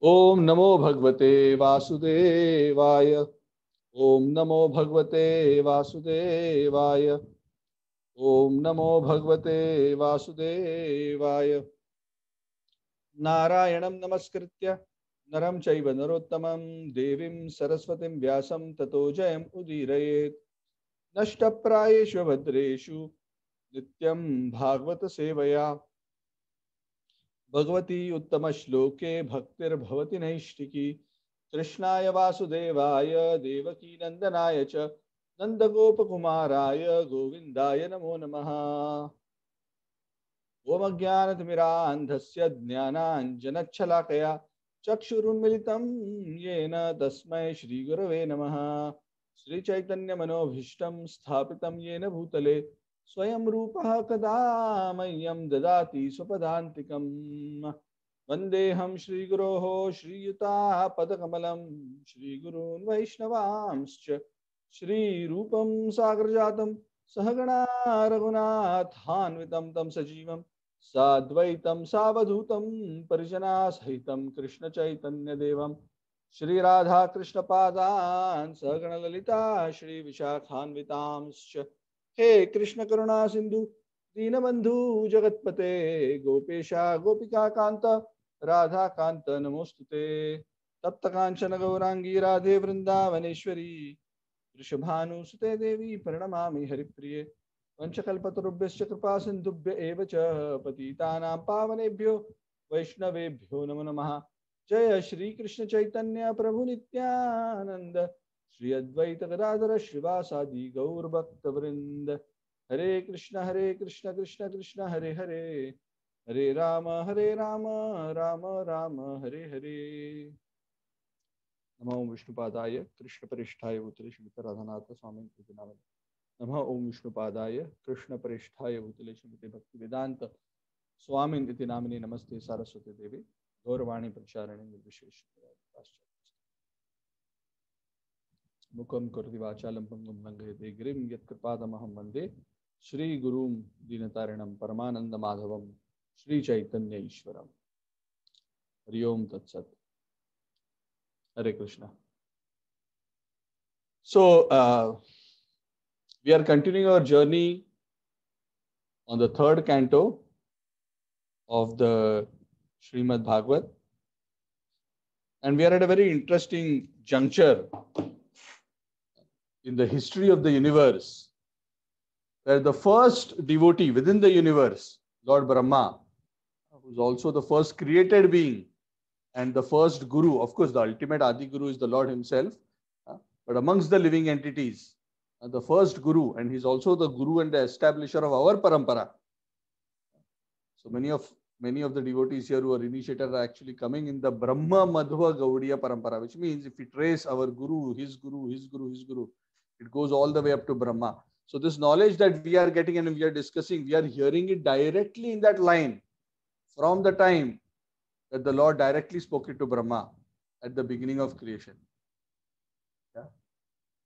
ओम नमो भगवते वासुदेवाय। ओम नमो भगवते वासुदेवाय। ओम नमो भगवते वासुदेवाय। नारायणं नमस्कृत्य नरं चैव नरोत्तमं देवीं सरस्वतीं व्यासं ततो जयम् उदीरयेत्। नष्टप्रायेषु भद्रेषु नित्यं भागवत सेवया भगवती उत्तम श्लोके भक्तिर्भवति नैष्टिकी। कृष्णाय वासुदेवाय देवकी नंदनाय च नंदगोपकुमाराय गोविंदाय नमो नमः। ओम अज्ञानतिमिरान्धस्य ज्ञानाञ्जनच्छलाकया चक्षुरुन्मिलितं येन तस्मै श्रीगुरवे नमः। श्रीचैतन्यमनोभीष्टं स्थापितं येन भूतले स्वयं रूपः कदा मह्यं ददाति स्वपदान्तिकम्। वन्देऽहं श्रीगुरोः श्रीयुतापदकमलं श्रीगुरून् वैष्णवांश्च श्रीरूपं सागरजातं सहगणा रघुनाथान्वितं तं सजीवं साद्वैतं सावधूतं परिजनासहितं कृष्णचैतन्यदेवं श्रीराधाकृष्णपादान् सहगणललिता श्रीविशाखान्वितांश्च। हे कृष्ण करुणा सिंधु दीनबंधु जगतपते गोपेशा गोपिका कांत राधा कांत नमोस्तुते। तप्त कांचन गौरांगी राधे वृंदावनेश्वरी वृषभानुसुते देवी प्रणमामि हरिप्रिये। वंशकल्पतरुभ्यश्च कृपा सिन्धुभ्य एव च पतितानां पावनेभ्यो वैष्णवेभ्यो नमो नमः। जय श्री कृष्ण चैतन्य प्रभु नित्यानंद श्री अद्वैत गदाधर श्रीवासादि गौर भक्त वृंद। हरे कृष्ण कृष्ण कृष्ण हरे हरे हरे राम राम राम हरे हरे। नमो विष्णुपादाय कृष्णपरिष्ठाय भूतले श्रीमते राधानाथ स्वामी इति नामने। नमः ओम विष्णुपादाय कृष्णपरिष्ठाय भूतले श्रीमते भक्तिवेदांत स्वामी इति नामने। नमस्ते सारस्वती देवी गौरवाणी प्रचारिणे निर्विशेष मुखं करोति वाचालं पंगुं लङ्घयते गिरिं यत्कृपातमहं वन्दे श्रीगुरुं दीनतारिणं परमानन्दमाधवं श्रीचैतन्य ईश्वरम्। हरि ओम तत्सत्। Hare Krishna. So we are continuing our journey on the third canto of the Srimad Bhagavat, and we are at a very interesting juncture in the history of the universe, where the first devotee within the universe, Lord Brahma, who is also the first created being and the first guru, of course the ultimate Adi Guru is the Lord himself, but amongst the living entities, the first guru, and he's also the guru and the establisher of our parampara. So many of the devotees here who are initiated are actually coming in the Brahma Madhva Gaudiya parampara, which means if we trace our guru, his guru, his guru, his guru, it goes all the way up to Brahma. So this knowledge that we are getting and we are discussing, we are hearing it directly in that line from the time that the Lord directly spoke it to Brahma at the beginning of creation. Yeah.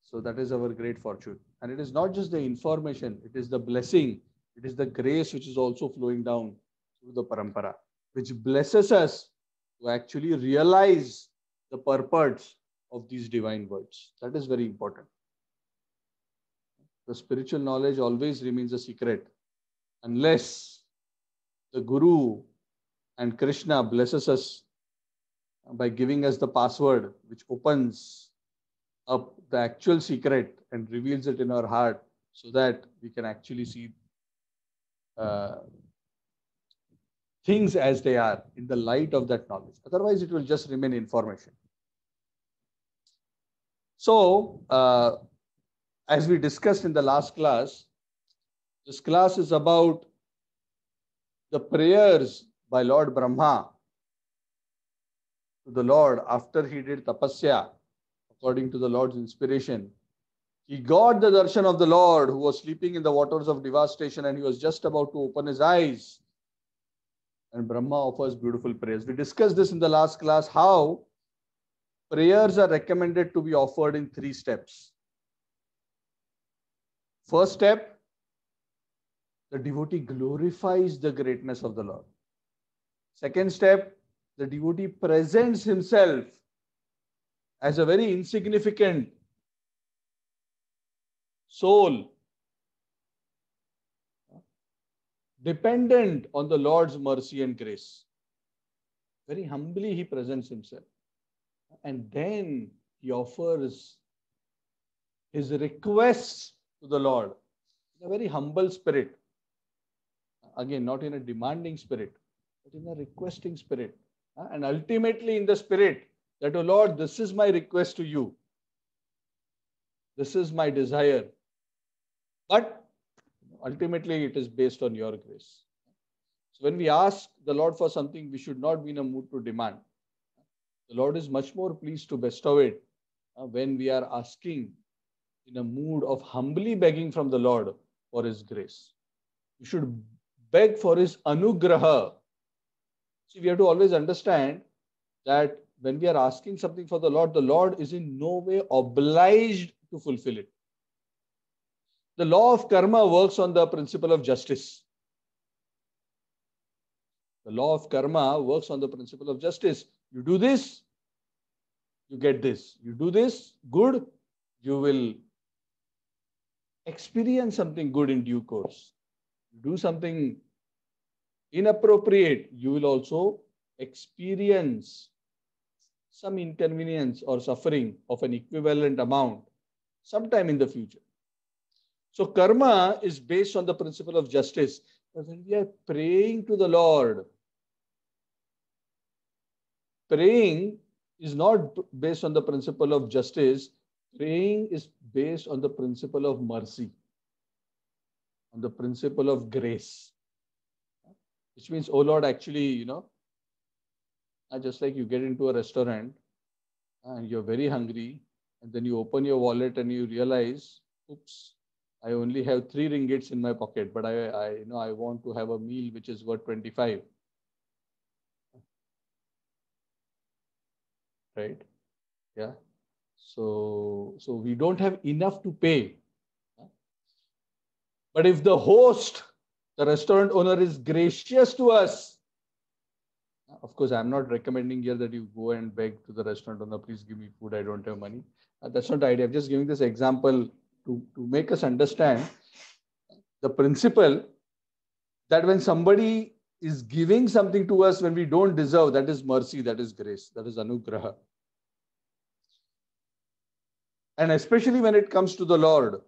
So that is our great fortune. And it is not just the information, it is the blessing, it is the grace which is also flowing down through the parampara, which blesses us to actually realize the purports of these divine words. That is very important. The spiritual knowledge always remains a secret unless the Guru and Krishna blesses us by giving us the password which opens up the actual secret and reveals it in our heart, so that we can actually see things as they are in the light of that knowledge. Otherwise, it will just remain information. So, as we discussed in the last class, this class is about the prayers by Lord Brahma to the Lord after he did tapasya, according to the Lord's inspiration. He got the darshan of the Lord who was sleeping in the waters of devastation, and he was just about to open his eyes. And Brahma offers beautiful prayers. We discussed this in the last class, how prayers are recommended to be offered in 3 steps. First step, the devotee glorifies the greatness of the Lord. Second step, the devotee presents himself as a very insignificant soul, dependent on the Lord's mercy and grace. Very humbly he presents himself. And then he offers his requests to the Lord in a very humble spirit. Again, not in a demanding spirit, but in a requesting spirit. And ultimately in the spirit that, oh Lord, this is my request to you. This is my desire. But ultimately it is based on your grace. So when we ask the Lord for something, we should not be in a mood to demand. The Lord is much more pleased to bestow it when we are asking in a mood of humbly begging from the Lord for his grace. We should beg for his anugraha. See, we have to always understand that when we are asking something for the Lord is in no way obliged to fulfill it. The law of karma works on the principle of justice. The law of karma works on the principle of justice. You do this, you get this. You do this, good, you will experience something good in due course. You do something inappropriate, you will also experience some inconvenience or suffering of an equivalent amount sometime in the future. So karma is based on the principle of justice. But when we are praying to the Lord, praying is not based on the principle of justice. Praying is based on the principle of mercy, on the principle of grace. Which means, oh Lord, actually, just like you get into a restaurant and you're very hungry, and then you open your wallet and you realize, oops, I only have 3 ringgits in my pocket, but I want to have a meal which is worth 25. Right? Yeah. So we don't have enough to pay. But if the host, the restaurant owner, is gracious to us, of course, I'm not recommending here that you go and beg to the restaurant owner, please give me food, I don't have money. That's not the idea. I'm just giving this example to make us understand the principle that when somebody is giving something to us when we don't deserve, that is mercy, that is grace, that is anugraha. And especially when it comes to the Lord,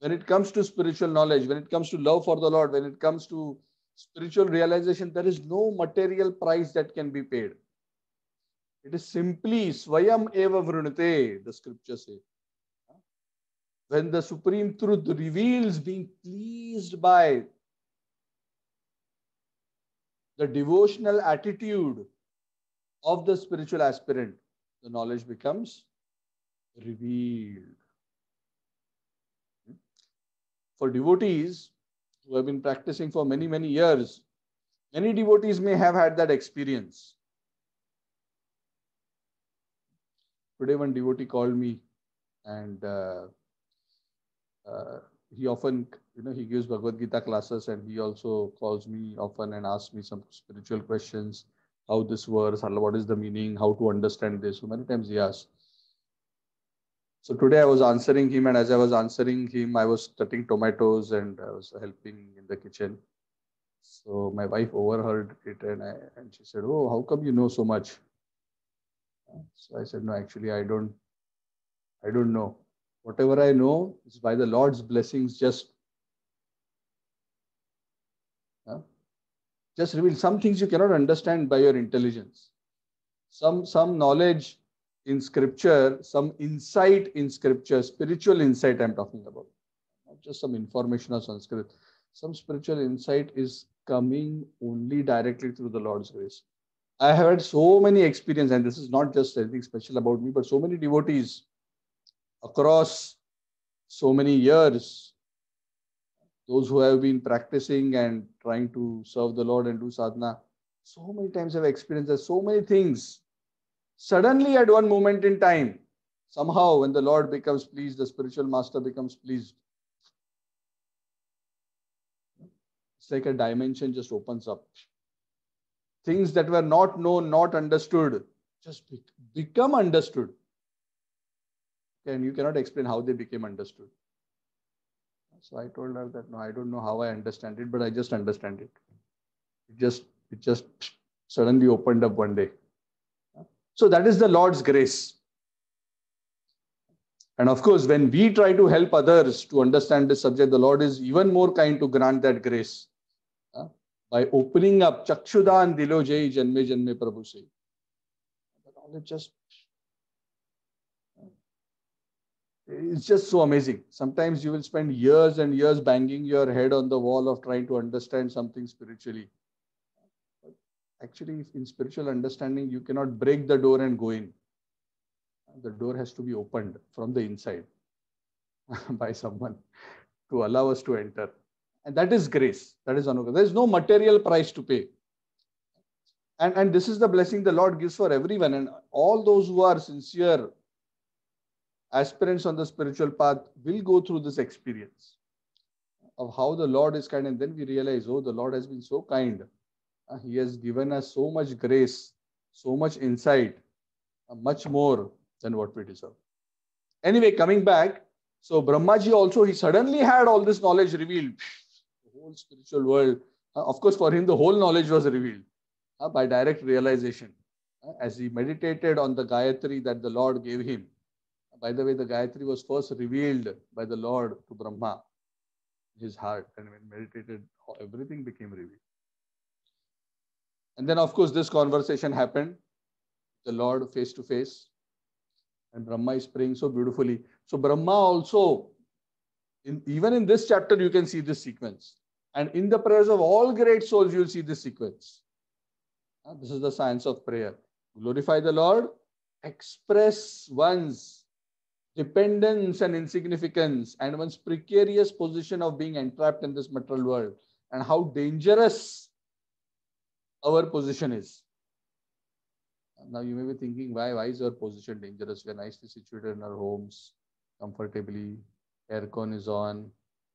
when it comes to spiritual knowledge, when it comes to love for the Lord, when it comes to spiritual realization, there is no material price that can be paid. It is simply Swayam Eva Vrunate, the scripture says. When the Supreme Truth reveals being pleased by the devotional attitude of the spiritual aspirant, the knowledge becomes revealed. For devotees who have been practicing for many, many years, many devotees may have had that experience. Today, one devotee called me and he often, he gives Bhagavad Gita classes and he also calls me often and asks me some spiritual questions. How this works, what is the meaning, how to understand this. So many times he asks. So today I was answering him, and as I was answering him, I was cutting tomatoes and I was helping in the kitchen. So my wife overheard it and she said, "Oh, how come you know so much?" So I said, "No, actually I don't know. Whatever I know is by the Lord's blessings, just reveal. Some things you cannot understand by your intelligence. Some knowledge in scripture, some insight in scripture, spiritual insight I'm talking about. Not just some information or Sanskrit. Some spiritual insight is coming only directly through the Lord's grace. I have had so many experiences, and this is not just anything special about me, but so many devotees across so many years, those who have been practicing and trying to serve the Lord and do sadhana, so many times I've experienced so many things. Suddenly, at one moment in time, somehow when the Lord becomes pleased, the spiritual master becomes pleased. It's like a dimension just opens up. things that were not known, not understood, just become understood. And you cannot explain how they became understood. So I told her that, no, I don't know how I understand it, but I just understand it. It just suddenly opened up one day. So that is the Lord's grace. And of course, when we try to help others to understand this subject, the Lord is even more kind to grant that grace. By opening up Chakshudan Dilo Jai Janme Janme Prabhu Se. It's just so amazing. Sometimes you will spend years and years banging your head on the wall of trying to understand something spiritually. But actually, in spiritual understanding, you cannot break the door and go in. The door has to be opened from the inside by someone to allow us to enter. And that is grace. That is Anugrah. There is no material price to pay. And this is the blessing the Lord gives for everyone. And all those who are sincere aspirants on the spiritual path will go through this experience of how the Lord is kind. And then we realize, oh, the Lord has been so kind. He has given us so much grace, so much insight, much more than what we deserve. Anyway, coming back, so Brahmaji also, he suddenly had all this knowledge revealed. The whole spiritual world. Of course, for him, the whole knowledge was revealed by direct realization. As he meditated on the Gayatri that the Lord gave him. By the way, the Gayatri was first revealed by the Lord to Brahma, his heart. And when meditated, everything became revealed. And then, of course, this conversation happened. The Lord face to face. And Brahma is praying so beautifully. So Brahma also, even in this chapter, you can see this sequence. And in the prayers of all great souls, you will see this sequence. This is the science of prayer. Glorify the Lord, express one's dependence and insignificance and one's precarious position of being entrapped in this material world and how dangerous our position is. Now you may be thinking, why is our position dangerous? We are nicely situated in our homes, comfortably, aircon is on,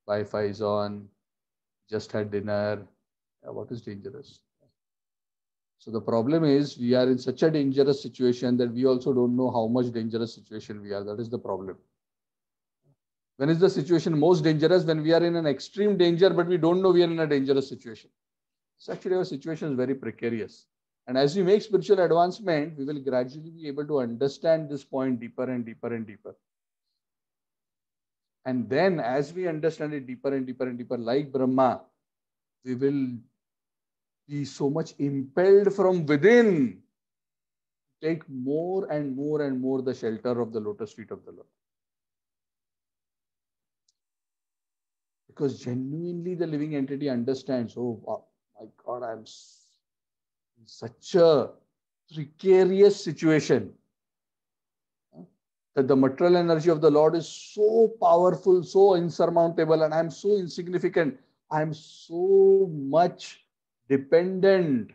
Wi-Fi is on, just had dinner. What is dangerous? So the problem is we are in such a dangerous situation that we also don't know how much dangerous situation we are. That is the problem. When is the situation most dangerous? When we are in an extreme danger, but we don't know we are in a dangerous situation. So actually our situation is very precarious. And as we make spiritual advancement, we will gradually be able to understand this point deeper and deeper and deeper. And then as we understand it deeper and deeper and deeper, like Brahma, we will be so much impelled from within to take more and more and more the shelter of the lotus feet of the Lord. Because genuinely the living entity understands, oh my God, I'm in such a precarious situation that the material energy of the Lord is so powerful, so insurmountable, and I'm so insignificant. I'm so much dependent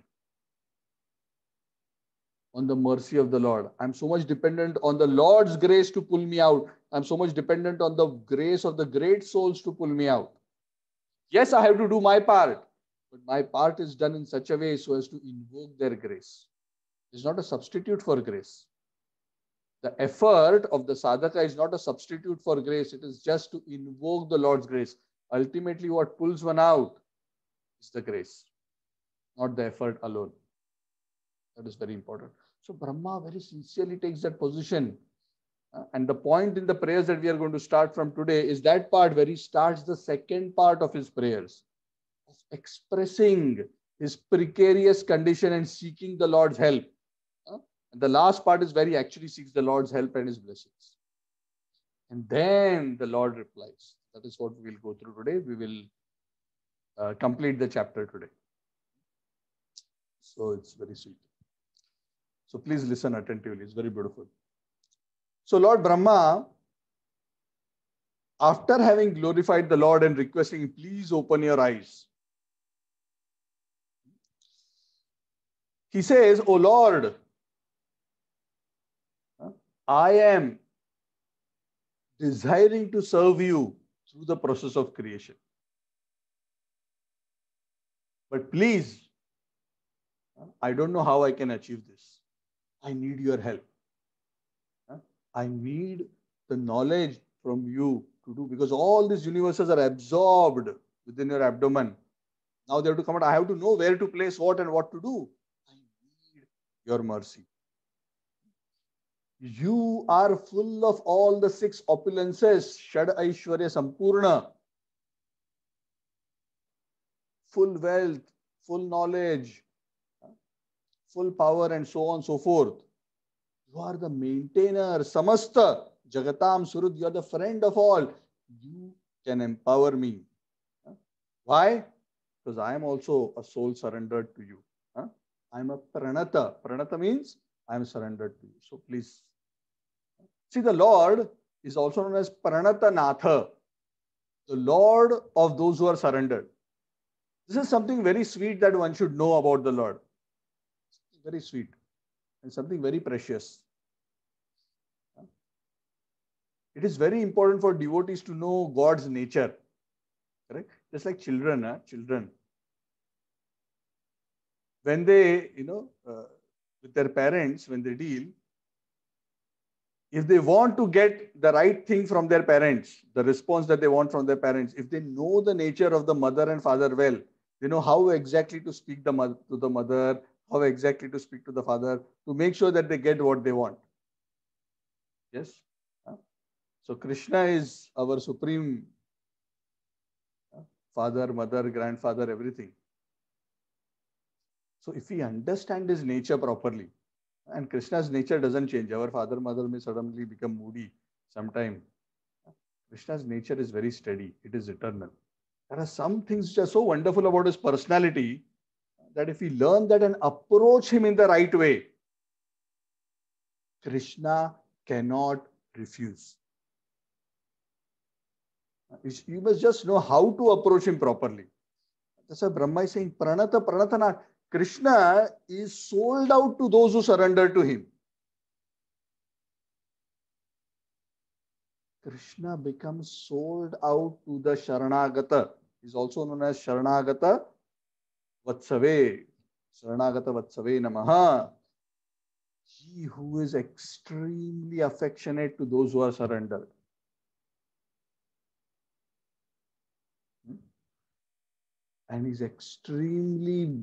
on the mercy of the Lord. I'm so much dependent on the Lord's grace to pull me out. I'm so much dependent on the grace of the great souls to pull me out. Yes, I have to do my part, but my part is done in such a way so as to invoke their grace. It's not a substitute for grace. The effort of the sadhaka is not a substitute for grace. It is just to invoke the Lord's grace. Ultimately, what pulls one out is the grace, not the effort alone. That is very important. So Brahma very sincerely takes that position. And the point in the prayers that we are going to start from today is that part where he starts the second part of his prayers, of expressing his precarious condition and seeking the Lord's help. And the last part is where he actually seeks the Lord's help and his blessings. And then the Lord replies. That is what we will go through today. We will complete the chapter today. So it's very sweet. So please listen attentively. It's very beautiful. So Lord Brahma, after having glorified the Lord and requesting, please open your eyes, he says, O Lord, I am desiring to serve you through the process of creation. But please I don't know how I can achieve this. I need your help. I need the knowledge from you to do, because all these universes are absorbed within your abdomen. Now they have to come out. I have to know where to place what and what to do. I need your mercy. You are full of all the six opulences, Shad Aishwarya Sampurna, full wealth, full knowledge, full power, and so on and so forth. You are the maintainer, Samasta, Jagatam Surud, you are the friend of all. You can empower me. Why? Because I am also a soul surrendered to you. I am a Pranata. Pranata means I am surrendered to you. So please. See, the Lord is also known as Pranata Natha, the Lord of those who are surrendered. This is something very sweet that one should know about the Lord. Very sweet and something very precious. It is very important for devotees to know God's nature. Correct? Just like children, children. When they, with their parents, when they deal, if they want to get the right thing from their parents, the response that they want from their parents, if they know the nature of the mother and father well, they know how exactly to speak to the mother, how exactly to speak to the father, to make sure that they get what they want. Yes? So Krishna is our supreme father, mother, grandfather, everything. So if we understand his nature properly, and Krishna's nature doesn't change. Our father, mother may suddenly become moody sometime. Krishna's nature is very steady. It is eternal. There are some things which are so wonderful about his personality that if we learn that and approach him in the right way, Krishna cannot refuse. You must just know how to approach him properly. That's why Brahma is saying, Pranata, Pranatana. Krishna is sold out to those who surrender to him. Krishna becomes sold out to the Sharanagata. Is also known as Sharanagata Vatsave. Sharanagata Vatsave Namaha. He who is extremely affectionate to those who are surrendered. And is extremely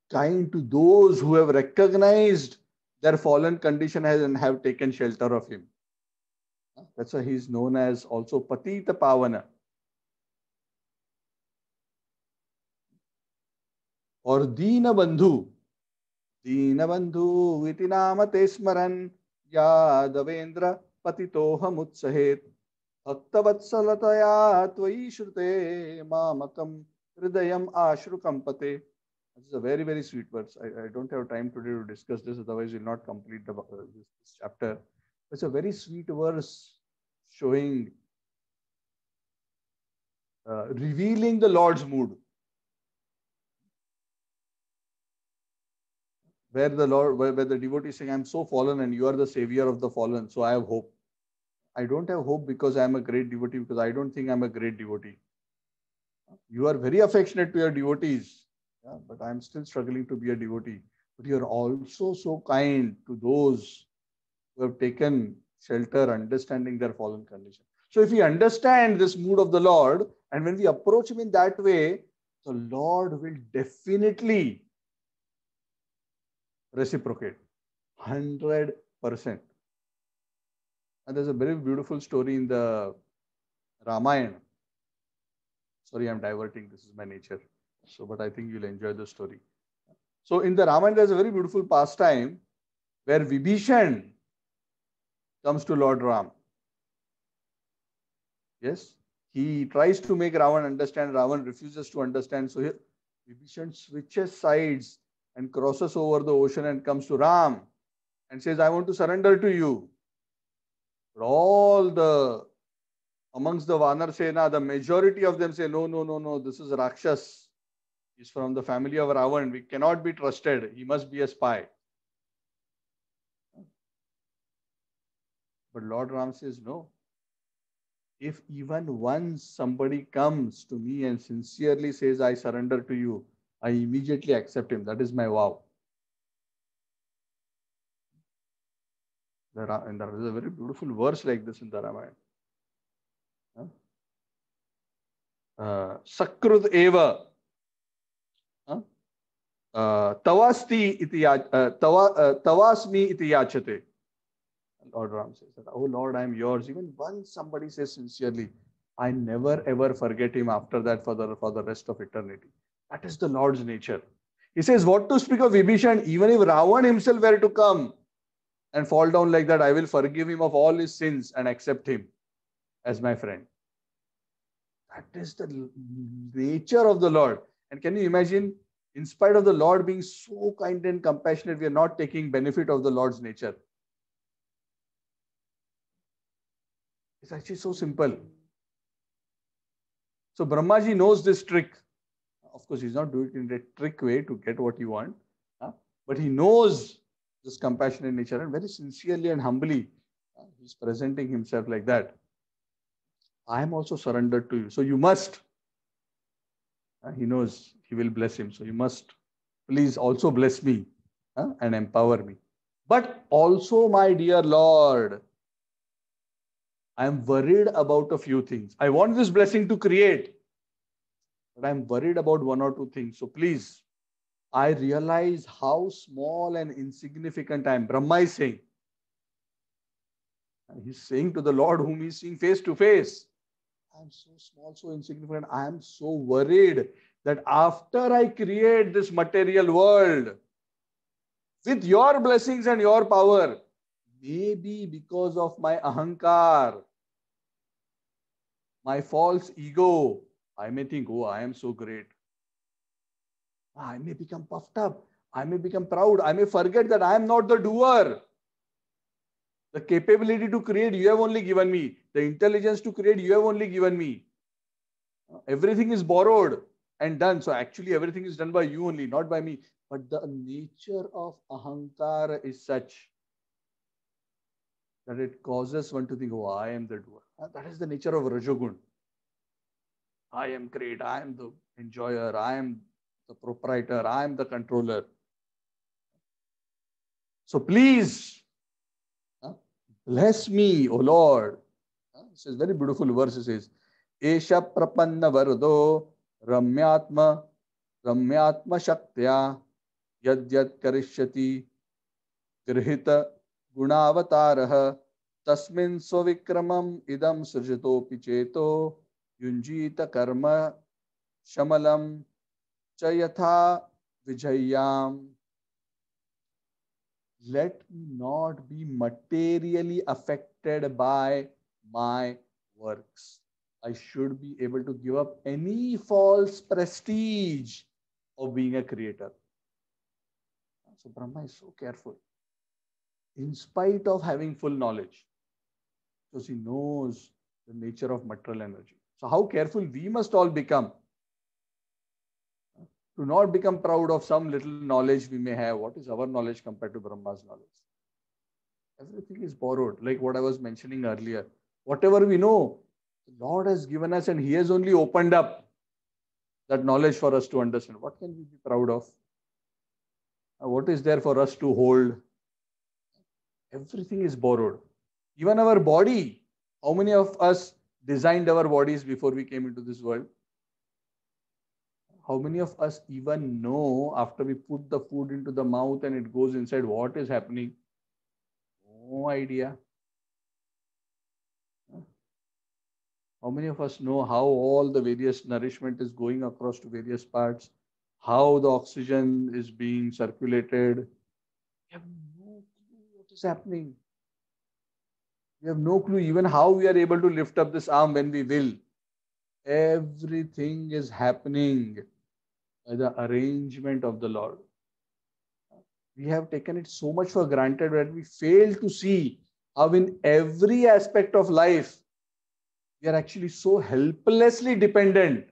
kind to those who have recognized their fallen condition and have taken shelter of him. That's why he is known as also Patita Pavana. Or Dina Bandhu. Dina Bandhu Viti Namate Smaran Yadavendra Patitoham Utsahet Bhaktavatsalatāya Tvai Shrute Mamakam Hridayam Ashrukampate. This is a very, very sweet verse. I don't have time today to discuss this, otherwise we'll not complete this chapter. It's a very sweet verse showing, revealing the Lord's mood. Where the devotee is saying, I'm so fallen and you are the savior of the fallen, so I have hope. I don't have hope because I am a great devotee, because I don't think I'm a great devotee. You are very affectionate to your devotees, but I'm still struggling to be a devotee. But you're also so kind to those who have taken shelter, understanding their fallen condition. So if we understand this mood of the Lord, and when we approach him in that way, the Lord will definitely reciprocate 100%. And there's a very beautiful story in the Ramayana. Sorry, I'm diverting. This is my nature. So, but I think you'll enjoy the story. So in the Ramayana, there's a very beautiful pastime where Vibhishan comes to Lord Ram. Yes, he tries to make Ravan understand. Ravan refuses to understand. So here, Vibhishan switches sides and crosses over the ocean and comes to Ram and says, I want to surrender to you. But amongst the Vanar Sena, the majority of them say, no, no, no, no, this is Rakshas. He's from the family of Ravan. We cannot be trusted. He must be a spy. But Lord Ram says, no. If even once somebody comes to me and sincerely says, I surrender to you, I immediately accept him. That is my vow. There is a very beautiful verse like this in the Ramayana. Sakrud eva tavasti iti tavasmi iti yachate. Lord Ram says that, oh Lord, I am yours. Even once somebody says sincerely, I never ever forget him after that for the rest of eternity. That is the Lord's nature. He says, what to speak of Vibhishan, even if Ravan himself were to come and fall down like that, I will forgive him of all his sins and accept him as my friend. That is the nature of the Lord. And can you imagine, in spite of the Lord being so kind and compassionate, we are not taking benefit of the Lord's nature. It's actually so simple. So Brahmaji knows this trick. Of course, he's not doing it in a trick way to get what he wants, but he knows this compassionate nature, and very sincerely and humbly, he's presenting himself like that. I am also surrendered to you. So you must. He knows he will bless him. So you must please also bless me and empower me. But also, my dear Lord, I am worried about a few things. I want this blessing to create, but I'm worried about one or two things. So please, I realize how small and insignificant I am. Brahma is saying. And he's saying to the Lord whom he's seeing face to face, I am so small, so insignificant. I am so worried that after I create this material world, with your blessings and your power, maybe because of my ahankar, my false ego, I may think, oh, I am so great. I may become puffed up. I may become proud. I may forget that I am not the doer. The capability to create, you have only given me. The intelligence to create, you have only given me. Everything is borrowed and done. So actually, everything is done by you only, not by me. But the nature of ahankara is such that it causes one to think, oh, I am the doer. That is the nature of Rajogun. I am great. I am the enjoyer. I am the proprietor. I am the controller. So please, bless me, O Lord. This is very beautiful verse. It says, Esha prapanna vardo ramyatma shaktya yadyat karishyati grihita gunavataraha tasmin swavikramam idam srijatopi cheto yunjita karma shamalam chayatha vijayam. Let me not be materially affected by my works. I should be able to give up any false prestige of being a creator. So Brahma is so careful. In spite of having full knowledge, because he knows the nature of material energy. So how careful we must all become to not become proud of some little knowledge we may have. What is our knowledge compared to Brahma's knowledge? Everything is borrowed, like what I was mentioning earlier. Whatever we know, the Lord has given us, and he has only opened up that knowledge for us to understand. What can we be proud of? What is there for us to hold? Everything is borrowed. Even our body. How many of us designed our bodies before we came into this world? How many of us even know after we put the food into the mouth and it goes inside what is happening? No idea. How many of us know how all the various nourishment is going across to various parts? How the oxygen is being circulated? We have no clue what is happening. We have no clue even how we are able to lift up this arm when we will. Everything is happening by the arrangement of the Lord. We have taken it so much for granted that we fail to see how in every aspect of life, we are actually so helplessly dependent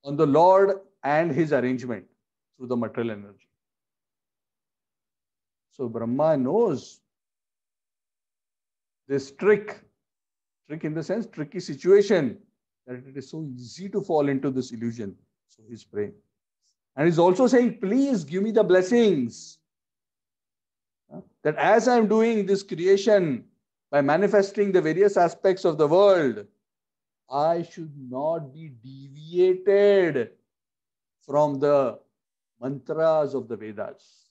on the Lord and his arrangement through the material energy. So Brahma knows this trick in the sense, tricky situation, that it is so easy to fall into this illusion. So he's praying. And he's also saying, please give me the blessings. That as I'm doing this creation by manifesting the various aspects of the world, I should not be deviated from the mantras of the Vedas.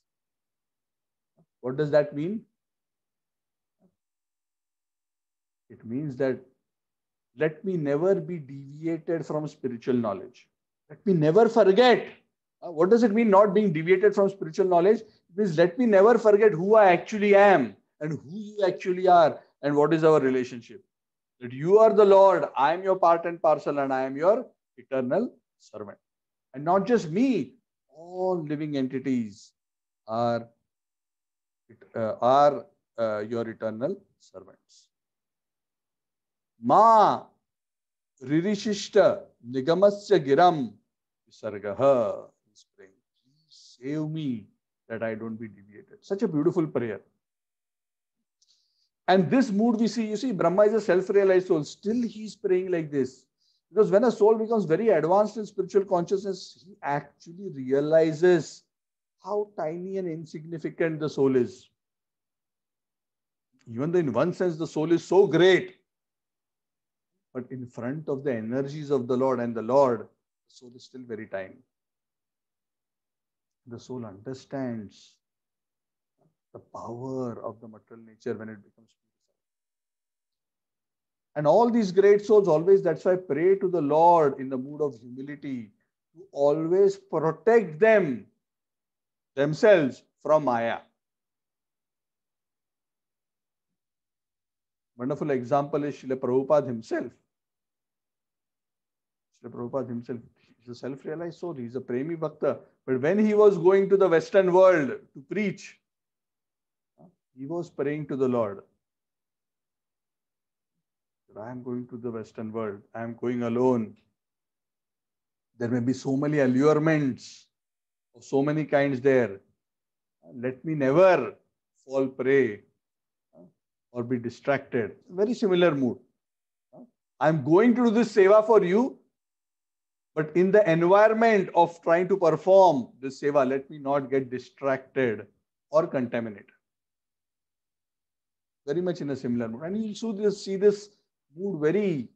What does that mean? It means that let me never be deviated from spiritual knowledge. Let me never forget. What does it mean not being deviated from spiritual knowledge? It means let me never forget who I actually am and who you actually are and what is our relationship. That you are the Lord, I am your part and parcel, and I am your eternal servant. And not just me, all living entities are, your eternal servants. Ma ririshishta nigamasya giram visargaha. He's praying, please save me that I don't be deviated. Such a beautiful prayer. And this mood we see, you see, Brahma is a self-realized soul. Still he's praying like this. Because when a soul becomes very advanced in spiritual consciousness, he actually realizes how tiny and insignificant the soul is. Even though in one sense the soul is so great, but in front of the energies of the Lord and the Lord, the soul is still very tiny. The soul understands the power of the material nature when it becomes purified. And all these great souls always, that's why pray to the Lord in the mood of humility to always protect themselves from Maya. Wonderful example is Srila Prabhupada himself. Srila Prabhupada himself, he's a self-realized soul, he's a Premi Bhakta. But when he was going to the Western world to preach, he was praying to the Lord. I am going to the Western world. I am going alone. There may be so many allurements of so many kinds there. Let me never fall prey or be distracted. Very similar mood. I am going to do this seva for you, but in the environment of trying to perform this seva, let me not get distracted or contaminated. Very much in a similar mood. And you see this mood very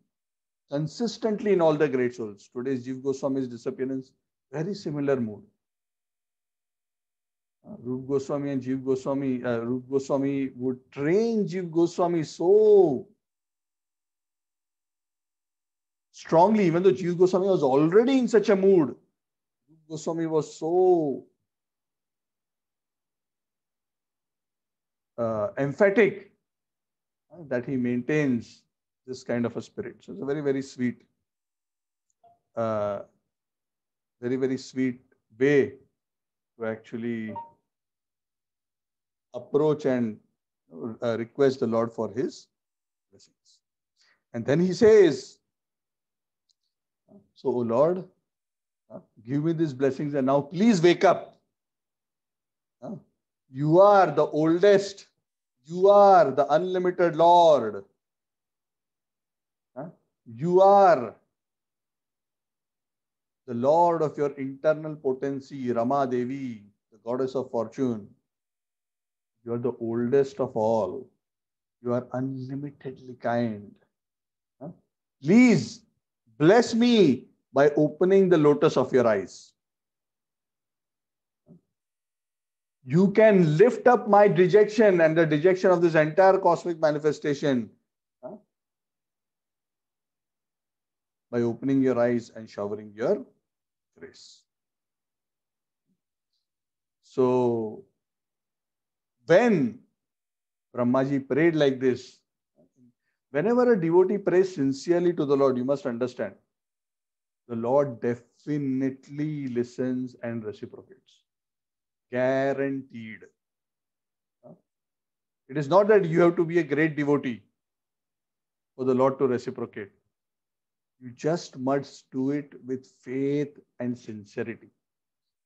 consistently in all the great souls. Today's Jiva Goswami's disappearance, very similar mood. Rupa Goswami and Jiva Goswami, Rupa Goswami would train Jiva Goswami so strongly, even though Jiva Goswami was already in such a mood. Rupa Goswami was so emphatic that he maintains this kind of a spirit. So it's a very, very sweet, very, very sweet way to actually approach and request the Lord for his blessings. And then he says, so, O Lord, give me these blessings and now please wake up. You are the oldest. You are the unlimited Lord. You are the Lord of your internal potency, Rama Devi, the goddess of fortune. You are the oldest of all. You are unlimitedly kind. Please bless me by opening the lotus of your eyes. You can lift up my dejection and the dejection of this entire cosmic manifestation by opening your eyes and showering your grace. So, when Brahmaji prayed like this, whenever a devotee prays sincerely to the Lord, you must understand, the Lord definitely listens and reciprocates. Guaranteed. It is not that you have to be a great devotee for the Lord to reciprocate. You just must do it with faith and sincerity.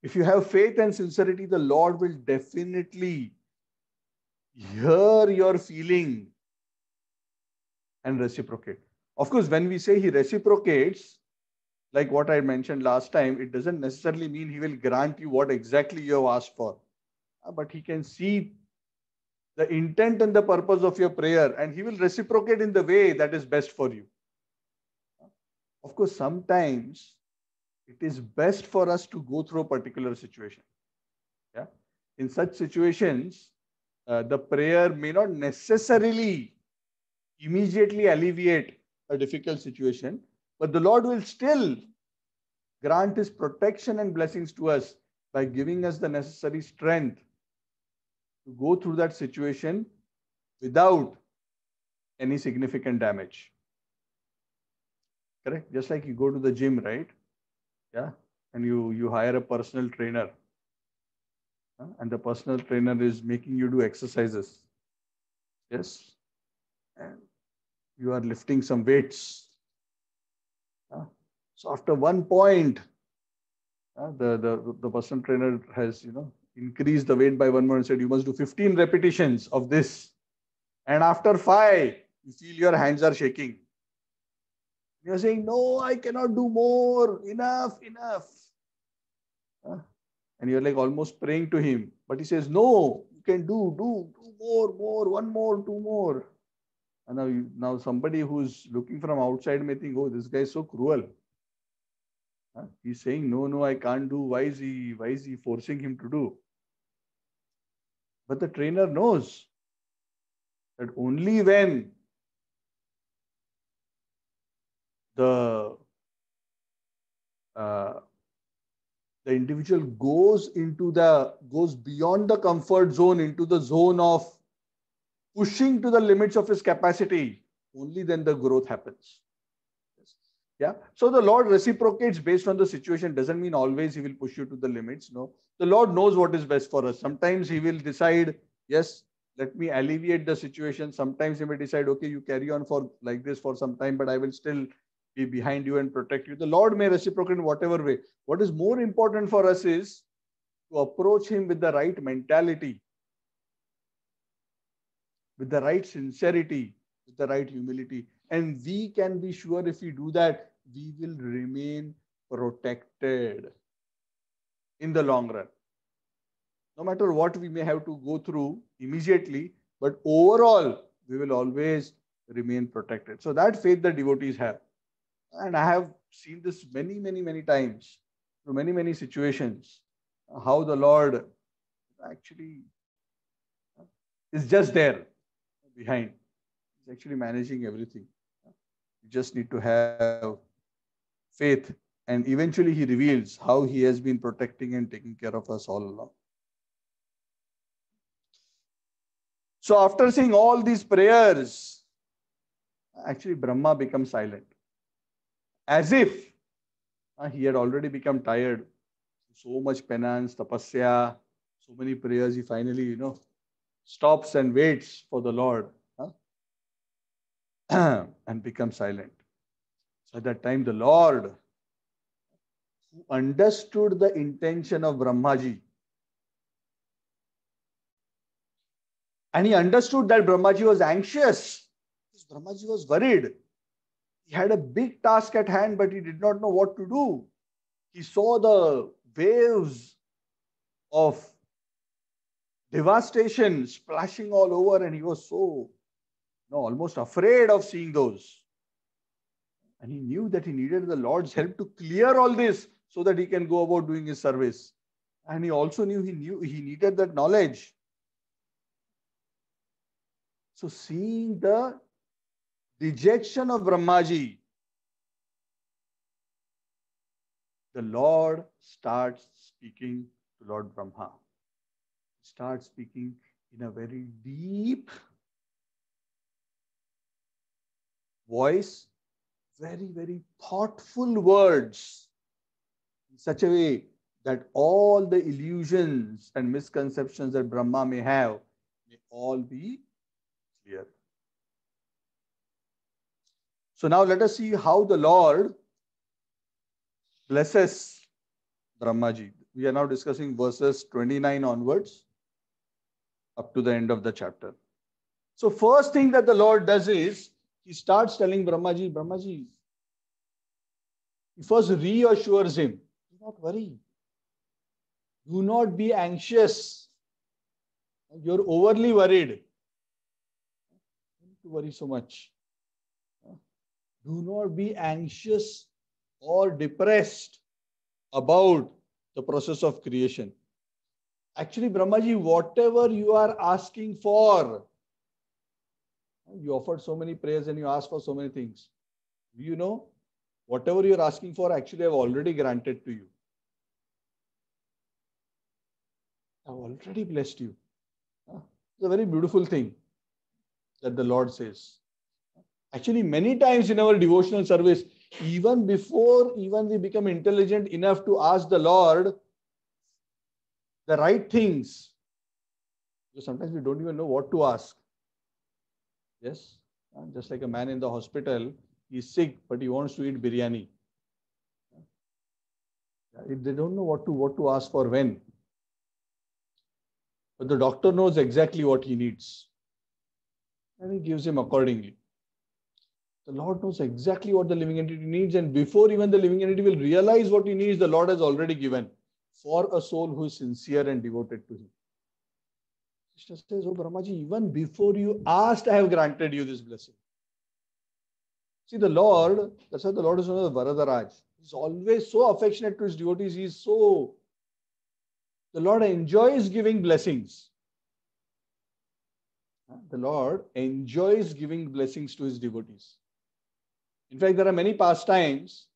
If you have faith and sincerity, the Lord will definitely hear your feeling and reciprocate. Of course, when we say he reciprocates, like what I mentioned last time, it doesn't necessarily mean he will grant you what exactly you have asked for. But he can see the intent and the purpose of your prayer, and he will reciprocate in the way that is best for you. Of course, sometimes it is best for us to go through a particular situation. Yeah. In such situations, the prayer may not necessarily immediately alleviate a difficult situation, but the Lord will still grant his protection and blessings to us by giving us the necessary strength to go through that situation without any significant damage. Correct? Just like you go to the gym, right? Yeah. And you hire a personal trainer. And the personal trainer is making you do exercises. Yes. And you are lifting some weights. So after one point, the personal trainer has increased the weight by 1 more and said you must do 15 repetitions of this. And after 5, you feel your hands are shaking. You're saying, no, I cannot do more. Enough. And you're like almost praying to him. But he says, no, you can do more, 1 more, 2 more. And now somebody who's looking from outside may think, oh, this guy is so cruel. He's saying, no, I can't do. Why is he forcing him to do? But the trainer knows that only when the individual goes beyond the comfort zone into the zone of pushing to the limits of his capacity, only then the growth happens. Yeah. So the Lord reciprocates based on the situation. Doesn't mean always he will push you to the limits. No. The Lord knows what is best for us. Sometimes he will decide, yes, let me alleviate the situation. Sometimes he may decide, okay, you carry on for like this for some time, but I will still be behind you and protect you. The Lord may reciprocate in whatever way. What is more important for us is to approach him with the right mentality, with the right sincerity, with the right humility. And we can be sure if we do that, we will remain protected in the long run. No matter what we may have to go through immediately, but overall, we will always remain protected. So that faith the devotees have. And I have seen this many times, through many situations, how the Lord actually is just there behind. He's actually managing everything. You just need to have faith, and eventually he reveals how he has been protecting and taking care of us all along. So after saying all these prayers, actually Brahma becomes silent, as if he had already become tired. So much penance, tapasya, so many prayers, he finally, stops and waits for the Lord and becomes silent. So at that time, the Lord, who understood the intention of Brahmaji, and he understood that Brahmaji was anxious, Brahmaji was worried. He had a big task at hand, but he did not know what to do. He saw the waves of devastation splashing all over, and he was so almost afraid of seeing those. And he knew that he needed the Lord's help to clear all this so that he can go about doing his service. And he also knew he needed that knowledge. So seeing the dejection of Brahmaji, the Lord starts speaking to Lord Brahma. He starts speaking in a very deep voice, very thoughtful words, in such a way that all the illusions and misconceptions that Brahma may have may all be clear. So now let us see how the Lord blesses Brahmaji. We are now discussing verses 29 onwards up to the end of the chapter. So first thing that the Lord does is he starts telling Brahmaji, he first reassures him, do not worry. Do not be anxious. You're overly worried. Don't worry so much. Do not be anxious or depressed about the process of creation. Actually, Brahmaji, whatever you are asking for, you offered so many prayers and you asked for so many things. You know, whatever you are asking for, actually, I've already granted to you. I've already blessed you. It's a very beautiful thing that the Lord says. Actually, many times in our devotional service, even before we become intelligent enough to ask the Lord the right things, because sometimes we don't even know what to ask. Yes, just like a man in the hospital, he's sick, but he wants to eat biryani. They don't know what to ask for when. But the doctor knows exactly what he needs, and he gives him accordingly. The Lord knows exactly what the living entity needs, and before even the living entity will realize what he needs, the Lord has already given for a soul who is sincere and devoted to him. Krishna says, oh Brahmaji, even before you asked, I have granted you this blessing. See, the Lord, that's why the Lord is known as Varadaraj. He's always so affectionate to his devotees. The Lord enjoys giving blessings. The Lord enjoys giving blessings to his devotees. In fact, there are many pastimes,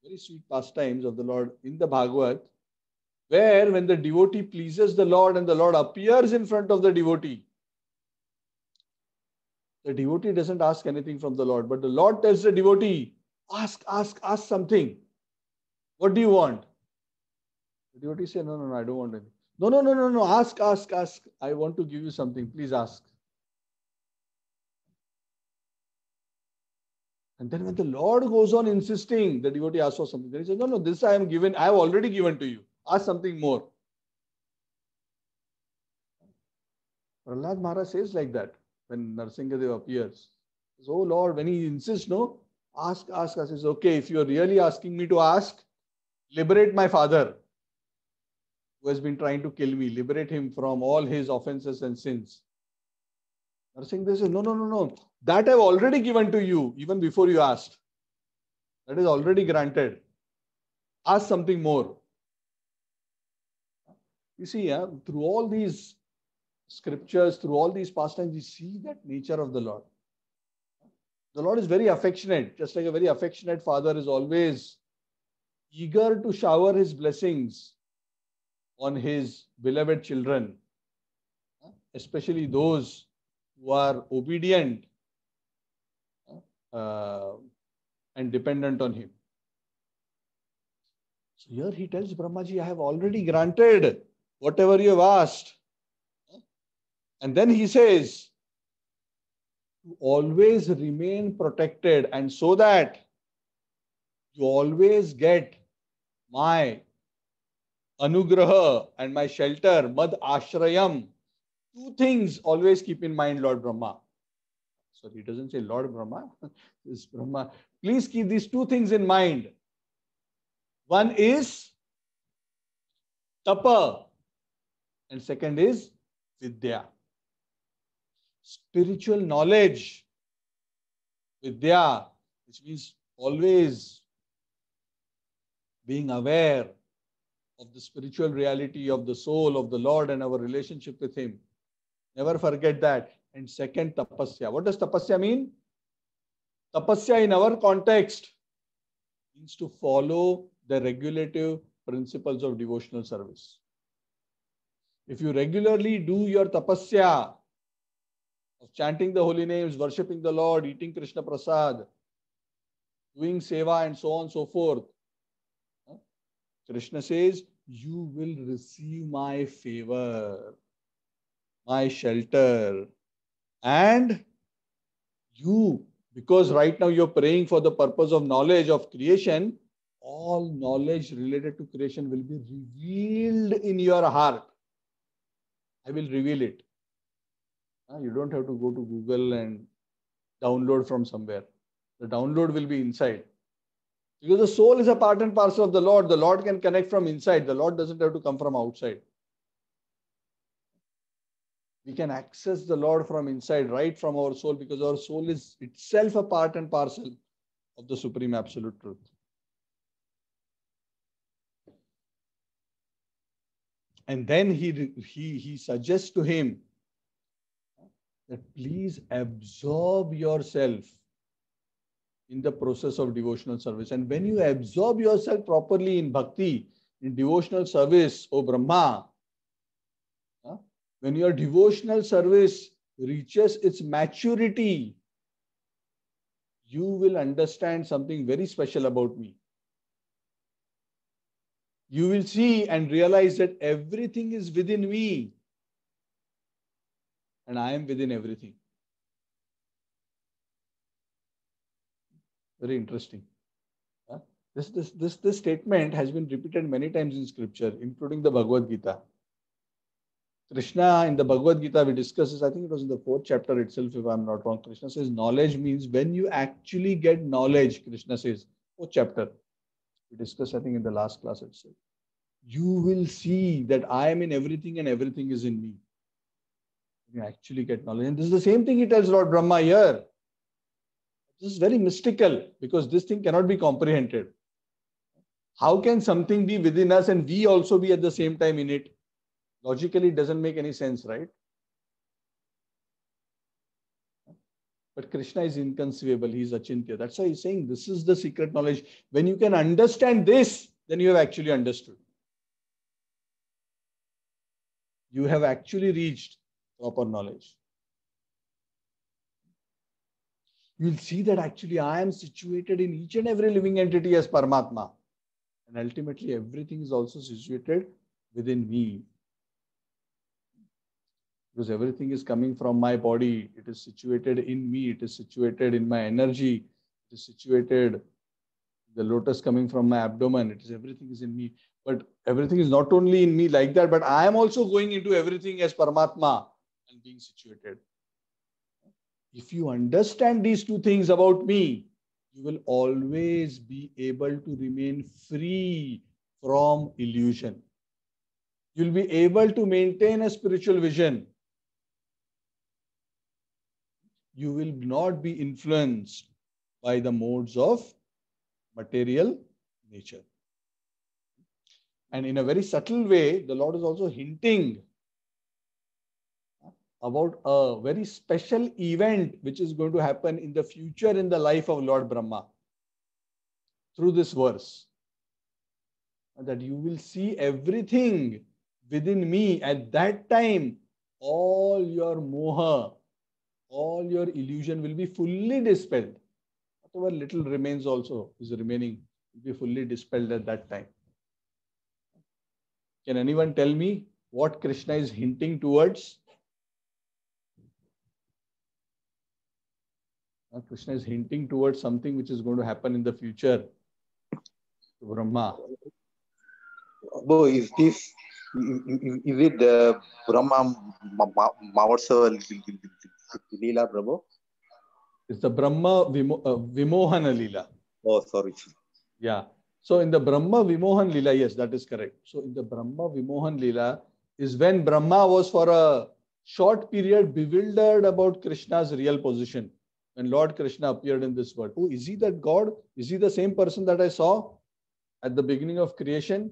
very sweet pastimes of the Lord in the Bhagavad, where when the devotee pleases the Lord and the Lord appears in front of the devotee doesn't ask anything from the Lord, but the Lord tells the devotee, ask something. What do you want? The devotee says, no, I don't want anything. No, ask. I want to give you something. Please ask. And then when the Lord goes on insisting, the devotee asks for something. Then he says, no, this I have already given to you. Ask something more. Prahlad Maharaj says like that when Narasimhadev appears. He says, oh Lord, when he insists, no, ask. He says, okay, if you are really asking me to ask, liberate my father who has been trying to kill me. Liberate him from all his offenses and sins. Narasimhadev says, no. That I have already given to you even before you asked. That is already granted. Ask something more. You see, through all these scriptures, through all these pastimes, we see that nature of the Lord. The Lord is very affectionate, just like a very affectionate father is always eager to shower his blessings on his beloved children, especially those who are obedient and dependent on him. So here he tells Brahmaji, I have already granted whatever you have asked. And then he says, to always remain protected, and so that you always get my anugraha and my shelter, mad ashrayam. Two things always keep in mind, Lord Brahma. So he doesn't say Lord Brahma, this Brahma. Please keep these two things in mind. One is tapa, and second is vidya. Spiritual knowledge, vidya, which means always being aware of the spiritual reality of the soul of the Lord and our relationship with him. Never forget that. And second, tapasya. What does tapasya mean? Tapasya in our context means to follow the regulative principles of devotional service. If you regularly do your tapasya of chanting the holy names, worshipping the Lord, eating Krishna Prasad, doing seva and so on and so forth, Krishna says, you will receive my favor, my shelter, and you, because right now you're praying for the purpose of knowledge of creation, all knowledge related to creation will be revealed in your heart. I will reveal it. You don't have to go to Google and download from somewhere. The download will be inside. Because the soul is a part and parcel of the Lord. The Lord can connect from inside. The Lord doesn't have to come from outside. We can access the Lord from inside, right from our soul, because our soul is itself a part and parcel of the Supreme Absolute Truth. And then he suggests to him that please absorb yourself in the process of devotional service. And when you absorb yourself properly in bhakti, in devotional service, O Brahma, when your devotional service reaches its maturity, you will understand something very special about me. You will see and realize that everything is within me and I am within everything. Very interesting. This statement has been repeated many times in scripture, including the Bhagavad Gita. Krishna in the Bhagavad Gita, we discussed this, I think it was in the 4th chapter itself, if I'm not wrong. Krishna says knowledge means when you actually get knowledge, Krishna says, 4th chapter. We discussed, I think, in the last class itself. You will see that I am in everything and everything is in me. You actually get knowledge. And this is the same thing he tells Lord Brahma here. This is very mystical because this thing cannot be comprehended. How can something be within us and we also be at the same time in it? Logically, it doesn't make any sense, right? But Krishna is inconceivable. He is Achintya. That's why he's saying this is the secret knowledge. When you can understand this, then you have actually understood. You have actually reached proper knowledge. You will see that actually I am situated in each and every living entity as Paramatma. And ultimately everything is also situated within me. Because everything is coming from my body. It is situated in me. It is situated in my energy. It is situated, the lotus coming from my abdomen. Everything is in me. But everything is not only in me like that, but I am also going into everything as Paramatma and being situated. If you understand these two things about me, you will always be able to remain free from illusion. You will be able to maintain a spiritual vision. You will not be influenced by the modes of material nature. And in a very subtle way, the Lord is also hinting about a very special event which is going to happen in the future in the life of Lord Brahma through this verse. That you will see everything within me at that time. All your moha, all your illusion will be fully dispelled. Whatever little remains also is remaining will be fully dispelled at that time. Can anyone tell me what Krishna is hinting towards? Krishna is hinting towards something which is going to happen in the future to Brahma. Bo, is it the Brahma Mahotsav Leela, Prabhu? It's the Brahma Vimohana Leela. Oh, sorry. Yeah. So in the Brahma Vimohan Leela, yes, that is correct. So in the Brahma Vimohan Leela is when Brahma was for a short period bewildered about Krishna's real position. When Lord Krishna appeared in this world. Oh, is he that God? Is he the same person that I saw at the beginning of creation?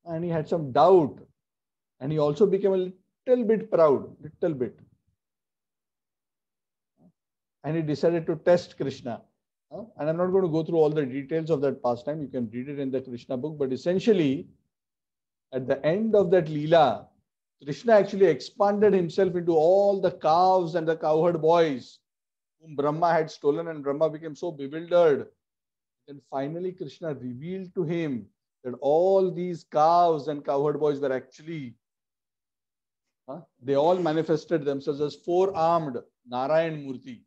And he had some doubt. And he also became a little bit proud, little bit. And he decided to test Krishna. And I'm not going to go through all the details of that pastime. You can read it in the Krishna book. But essentially, at the end of that Leela, Krishna actually expanded himself into all the calves and the cowherd boys whom Brahma had stolen, and Brahma became so bewildered. Then finally Krishna revealed to him that all these calves and cowherd boys were actually, they all manifested themselves as four-armed Narayan Murti.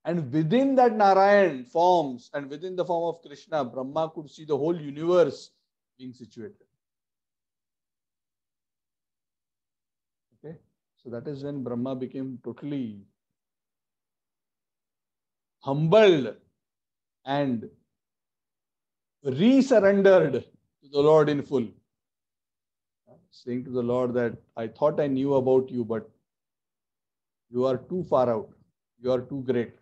And within that Narayan forms and within the form of Krishna, Brahma could see the whole universe being situated. Okay, so that is when Brahma became totally humbled and resurrendered to the Lord in full. saying to the Lord that I thought I knew about you, but you are too far out. You are too great.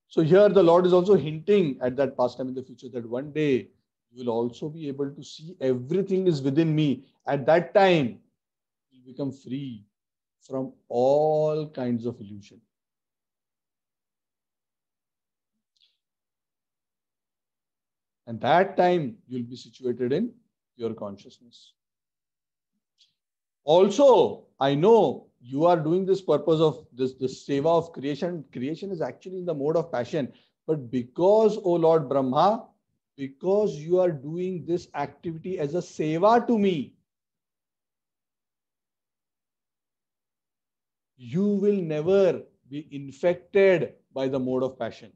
So here the Lord is also hinting at that past time in the future that one day you will also be able to see everything is within me. At that time, you will become free from all kinds of illusion. And that time you will be situated in pure consciousness. Also, I know you are doing this purpose of this seva of creation. Creation is actually in the mode of passion. But because, O Lord Brahma, because you are doing this activity as a seva to me, you will never be infected by the mode of passion.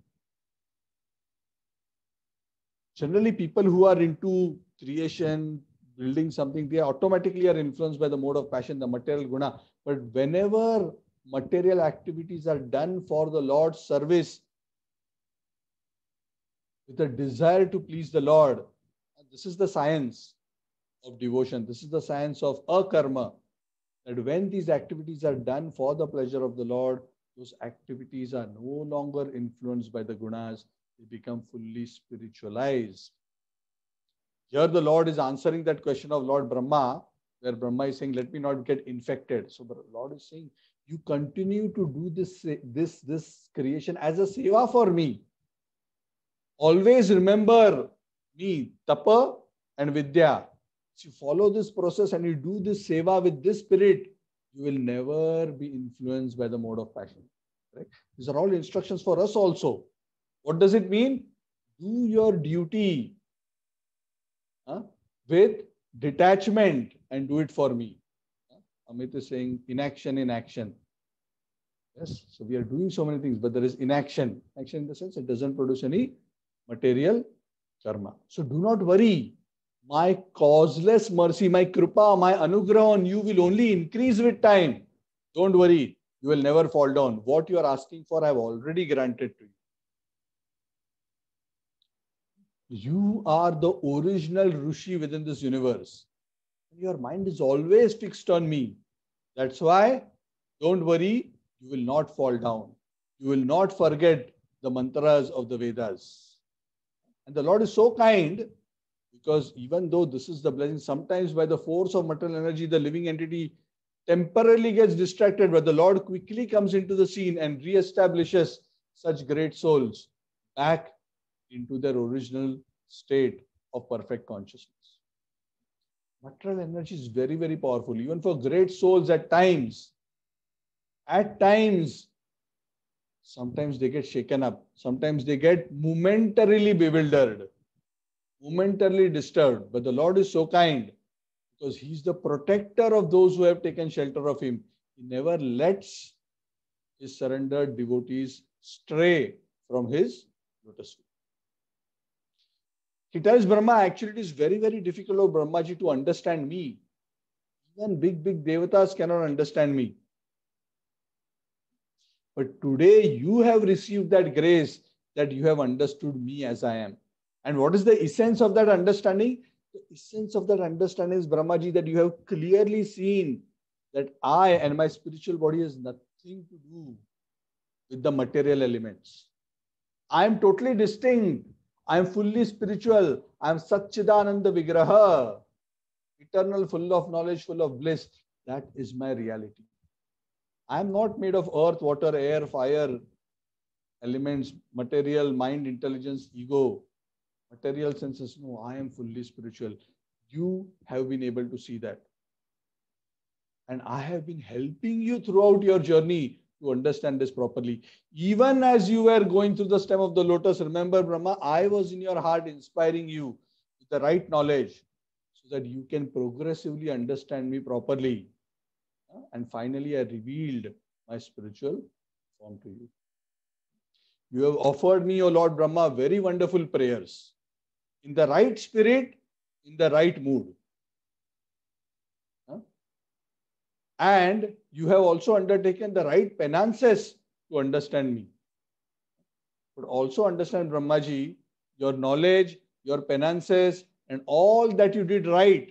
Generally, people who are into creation, building something, they automatically are influenced by the mode of passion, the material guna. But whenever material activities are done for the Lord's service, with a desire to please the Lord, this is the science of devotion. This is the science of akarma. That when these activities are done for the pleasure of the Lord, those activities are no longer influenced by the gunas. They become fully spiritualized. Here the Lord is answering that question of Lord Brahma, where Brahma is saying, let me not get infected. So the Lord is saying, you continue to do this creation as a seva for me. Always remember me, tapa and vidya. If you follow this process and you do this seva with this spirit, you will never be influenced by the mode of passion. Right? These are all instructions for us also. What does it mean? Do your duty with detachment and do it for me. Amit is saying inaction in action. Yes, so we are doing so many things, but there is inaction. Action in the sense it doesn't produce any material karma. So do not worry. My causeless mercy, my kripa, my anugrah on you will only increase with time. Don't worry. You will never fall down. What you are asking for, I have already granted to you. You are the original Rishi within this universe. Your mind is always fixed on me. That's why, don't worry, you will not fall down. You will not forget the mantras of the Vedas. And the Lord is so kind, because even though this is the blessing, sometimes by the force of material energy, the living entity temporarily gets distracted, but the Lord quickly comes into the scene and reestablishes such great souls back into their original state of perfect consciousness. Material energy is very, very powerful. Even for great souls at times, sometimes they get shaken up. Sometimes they get momentarily bewildered, momentarily disturbed. But the Lord is so kind because He's the protector of those who have taken shelter of Him. He never lets His surrendered devotees stray from His lotus feet. He tells Brahma, actually it is very, very difficult for Brahmaji to understand me. Even big devatas cannot understand me. But today you have received that grace that you have understood me as I am. And what is the essence of that understanding? The essence of that understanding is, Brahmaji, that you have clearly seen that I and my spiritual body has nothing to do with the material elements. I am totally distinct. I am fully spiritual. I am Satchidananda Vigraha, eternal, full of knowledge, full of bliss. That is my reality. I am not made of earth, water, air, fire, elements, material, mind, intelligence, ego, material senses. No, I am fully spiritual. You have been able to see that. And I have been helping you throughout your journey to understand this properly. Even as you were going through the stem of the lotus, remember, Brahma, I was in your heart inspiring you with the right knowledge so that you can progressively understand me properly. And finally, I revealed my spiritual form to you. You have offered me, O Lord Brahma, very wonderful prayers in the right spirit, in the right mood. And you have also undertaken the right penances to understand me. But also understand, Brahmaji, your knowledge, your penances, And all that you did right,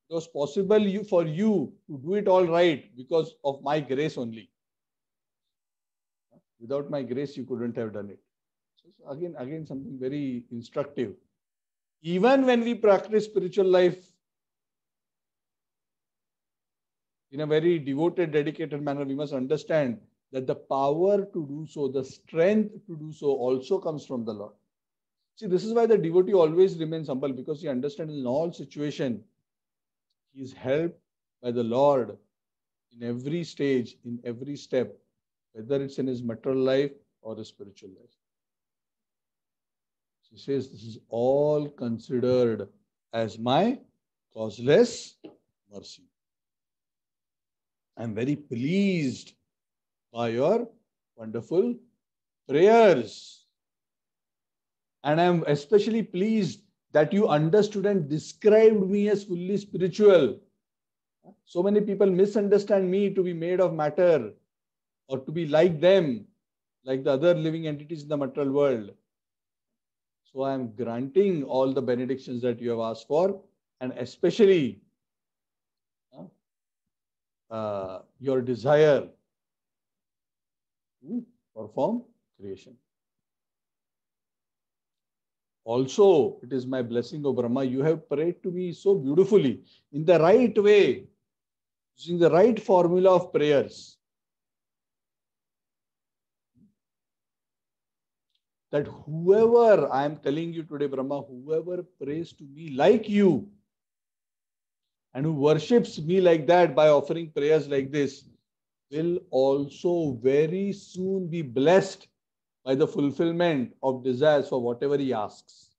it was possible for you to do it all right because of my grace only. Without my grace, you couldn't have done it. So again, something very instructive. Even when we practice spiritual life in a very devoted, dedicated manner, we must understand that the power to do so, the strength to do so also comes from the Lord. See, this is why the devotee always remains humble, because he understands in all situations, he is helped by the Lord in every stage, in every step, whether it's in his material life or his spiritual life. He says, this is all considered as my causeless mercy. I am very pleased by your wonderful prayers. And I am especially pleased that you understood and described me as fully spiritual. So many people misunderstand me to be made of matter or to be like them, like the other living entities in the material world. So I am granting all the benedictions that you have asked for, and especially your desire to perform creation. Also, it is my blessing, O Brahma, you have prayed to me so beautifully, in the right way, using the right formula of prayers, that whoever, I am telling you today, Brahma, whoever prays to me like you, and who worships me like that by offering prayers like this, will also very soon be blessed by the fulfillment of desires for whatever he asks.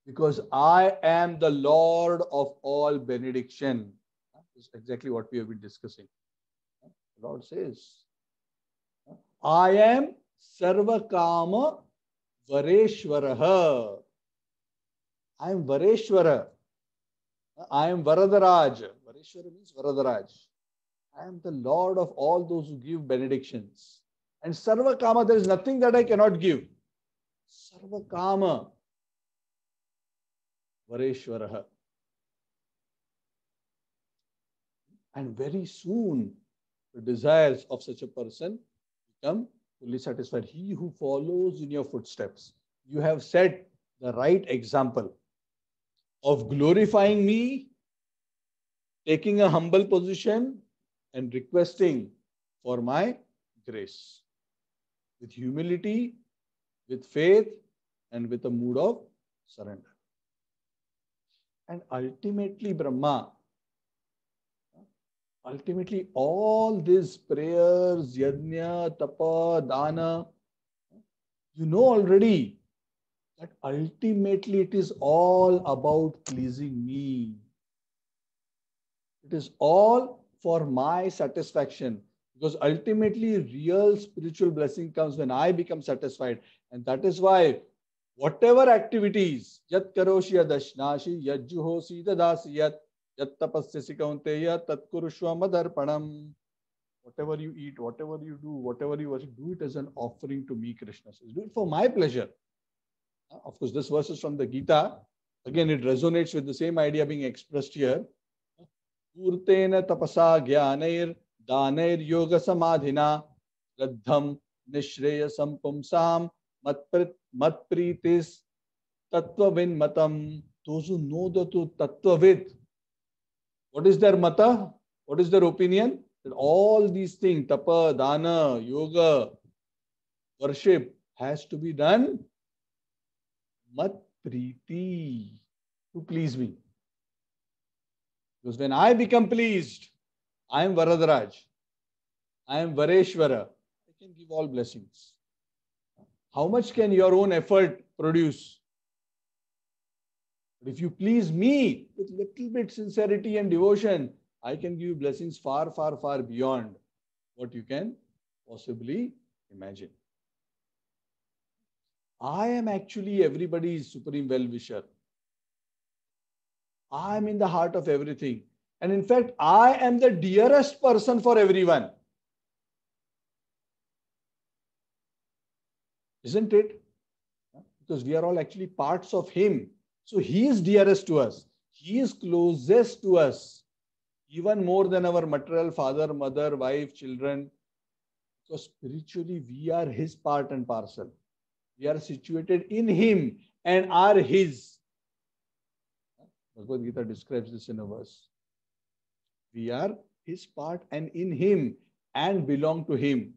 Because I am the Lord of all benediction. This is exactly what we have been discussing. The Lord says, I am Sarva Kama Vareshwaraha. I am Vareshwara. I am Varadaraj. Vareshwara means Varadaraj. I am the Lord of all those who give benedictions. And Sarva Kama, there is nothing that I cannot give. Sarva Kama Vareshwaraha. And very soon, the desires of such a person become fully satisfied. He who follows in your footsteps. You have set the right example of glorifying me, taking a humble position, and requesting for my grace. With humility, with faith, and with a mood of surrender. And ultimately, Brahma, ultimately all these prayers, yajna, tapa, dana, you know already that ultimately it is all about pleasing me. It is all for my satisfaction. Because ultimately real spiritual blessing comes when I become satisfied. And that is why whatever activities, yat karoshi yadashnashi, yat juhosi dadasi yat, yat tapasyasi kaunteya, tat kurushva madarpanam. Whatever you eat, whatever you do, whatever you worship, do it as an offering to me, Krishna says. Do it for my pleasure. Of course, this verse is from the Gita. Again, it resonates with the same idea being expressed here. Purtena tapasa gyanair danair yoga samadhina raddham nishreyasam pumsam matpritis tattvavin matam. Those who know the truth, tattvavid. What is their mata? What is their opinion? That all these things, tapa, dana, yoga, worship, has to be done matpriti, to please me. Because when I become pleased, I am Varadaraj. I am Vareshwara. I can give all blessings. How much can your own effort produce? But if you please me with little bit sincerity and devotion, I can give you blessings far, far, far beyond what you can possibly imagine. I am actually everybody's supreme well-wisher. I am in the heart of everything. And in fact, I am the dearest person for everyone. Isn't it? Because we are all actually parts of Him. So he is dearest to us. He is closest to us, even more than our material father, mother, wife, children. Because spiritually, we are his part and parcel. We are situated in him and are his. Bhagavad Gita describes this in a verse. We are his part and in him and belong to him.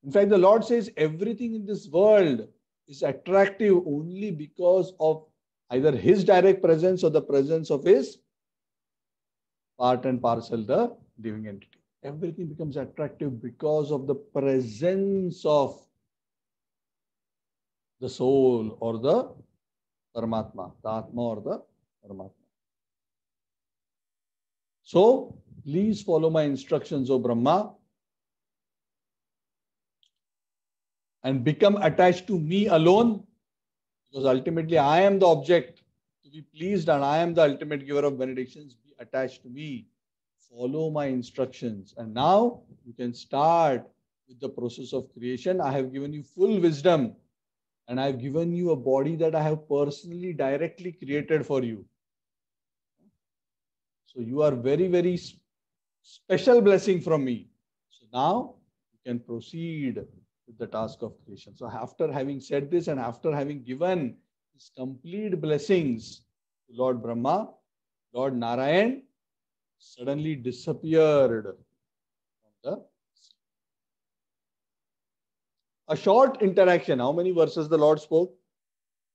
In fact, the Lord says everything in this world is attractive only because of either his direct presence or the presence of his part and parcel, the living entity. Everything becomes attractive because of the presence of the soul or the Paramatma, the Atma or the Paramatma. So, please follow my instructions, O Brahma, and become attached to me alone, because ultimately I am the object to be pleased and I am the ultimate giver of benedictions. Be attached to me. Follow my instructions. And now you can start with the process of creation. I have given you full wisdom and I have given you a body that I have personally, directly created for you. So you are very, very special blessing from me. So now you can proceed with the task of creation. So after having said this and after having given his complete blessings to Lord Brahma, Lord Narayan suddenly disappeared from the sea. A short interaction. How many verses the Lord spoke?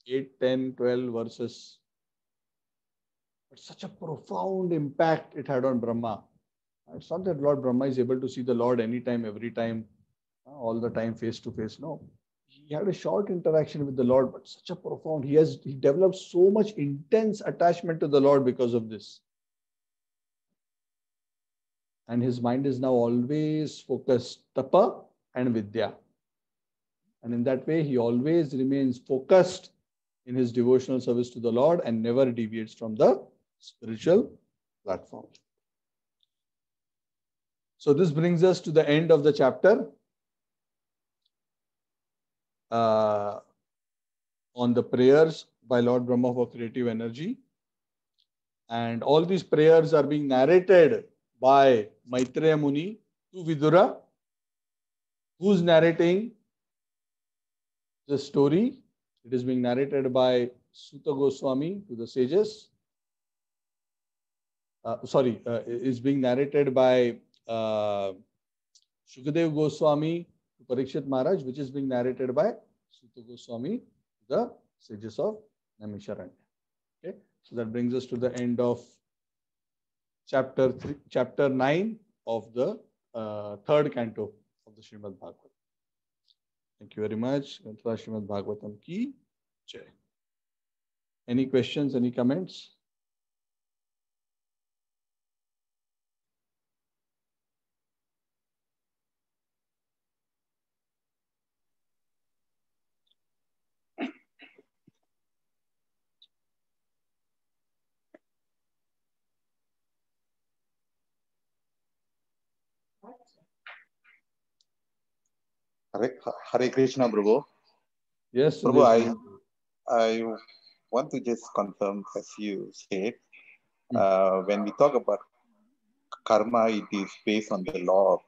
8, 10, 12 verses. But such a profound impact it had on Brahma. It's not that Lord Brahma is able to see the Lord anytime, every time, all the time, face to face. No. He had a short interaction with the Lord, but such a profound. He developed so much intense attachment to the Lord because of this. And his mind is now always focused, tapa and vidya. And in that way, he always remains focused in his devotional service to the Lord and never deviates from the spiritual platform. So this brings us to the end of the chapter on the prayers by Lord Brahma for creative energy. And all these prayers are being narrated by Maitreya Muni to Vidura, who's narrating the story. It is being narrated by Suta Goswami to the sages. Is being narrated by Shukadev Goswami to Parikshit Maharaj, which is being narrated by Suta Goswami to the sages of Naimisharanya. Okay, so that brings us to the end of chapter 9 of the third canto of the Srimad Bhagavatam. Thank you very much. Srimad Bhagavatam ki jai. Any questions, any comments? Hare Krishna, Prabhu. Yes, Prabhu, I want to just confirm, as you said, when we talk about karma, it is based on the law of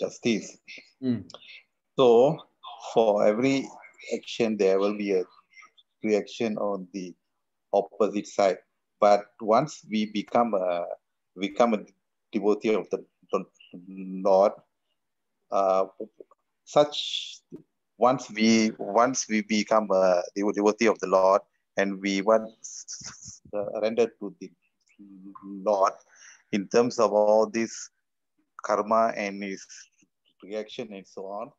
justice. So, for every action, there will be a reaction on the opposite side. But once we become a devotee of the Lord, once we become a devotee of the Lord and we want surrender to the Lord, in terms of all this karma and his reaction and so on,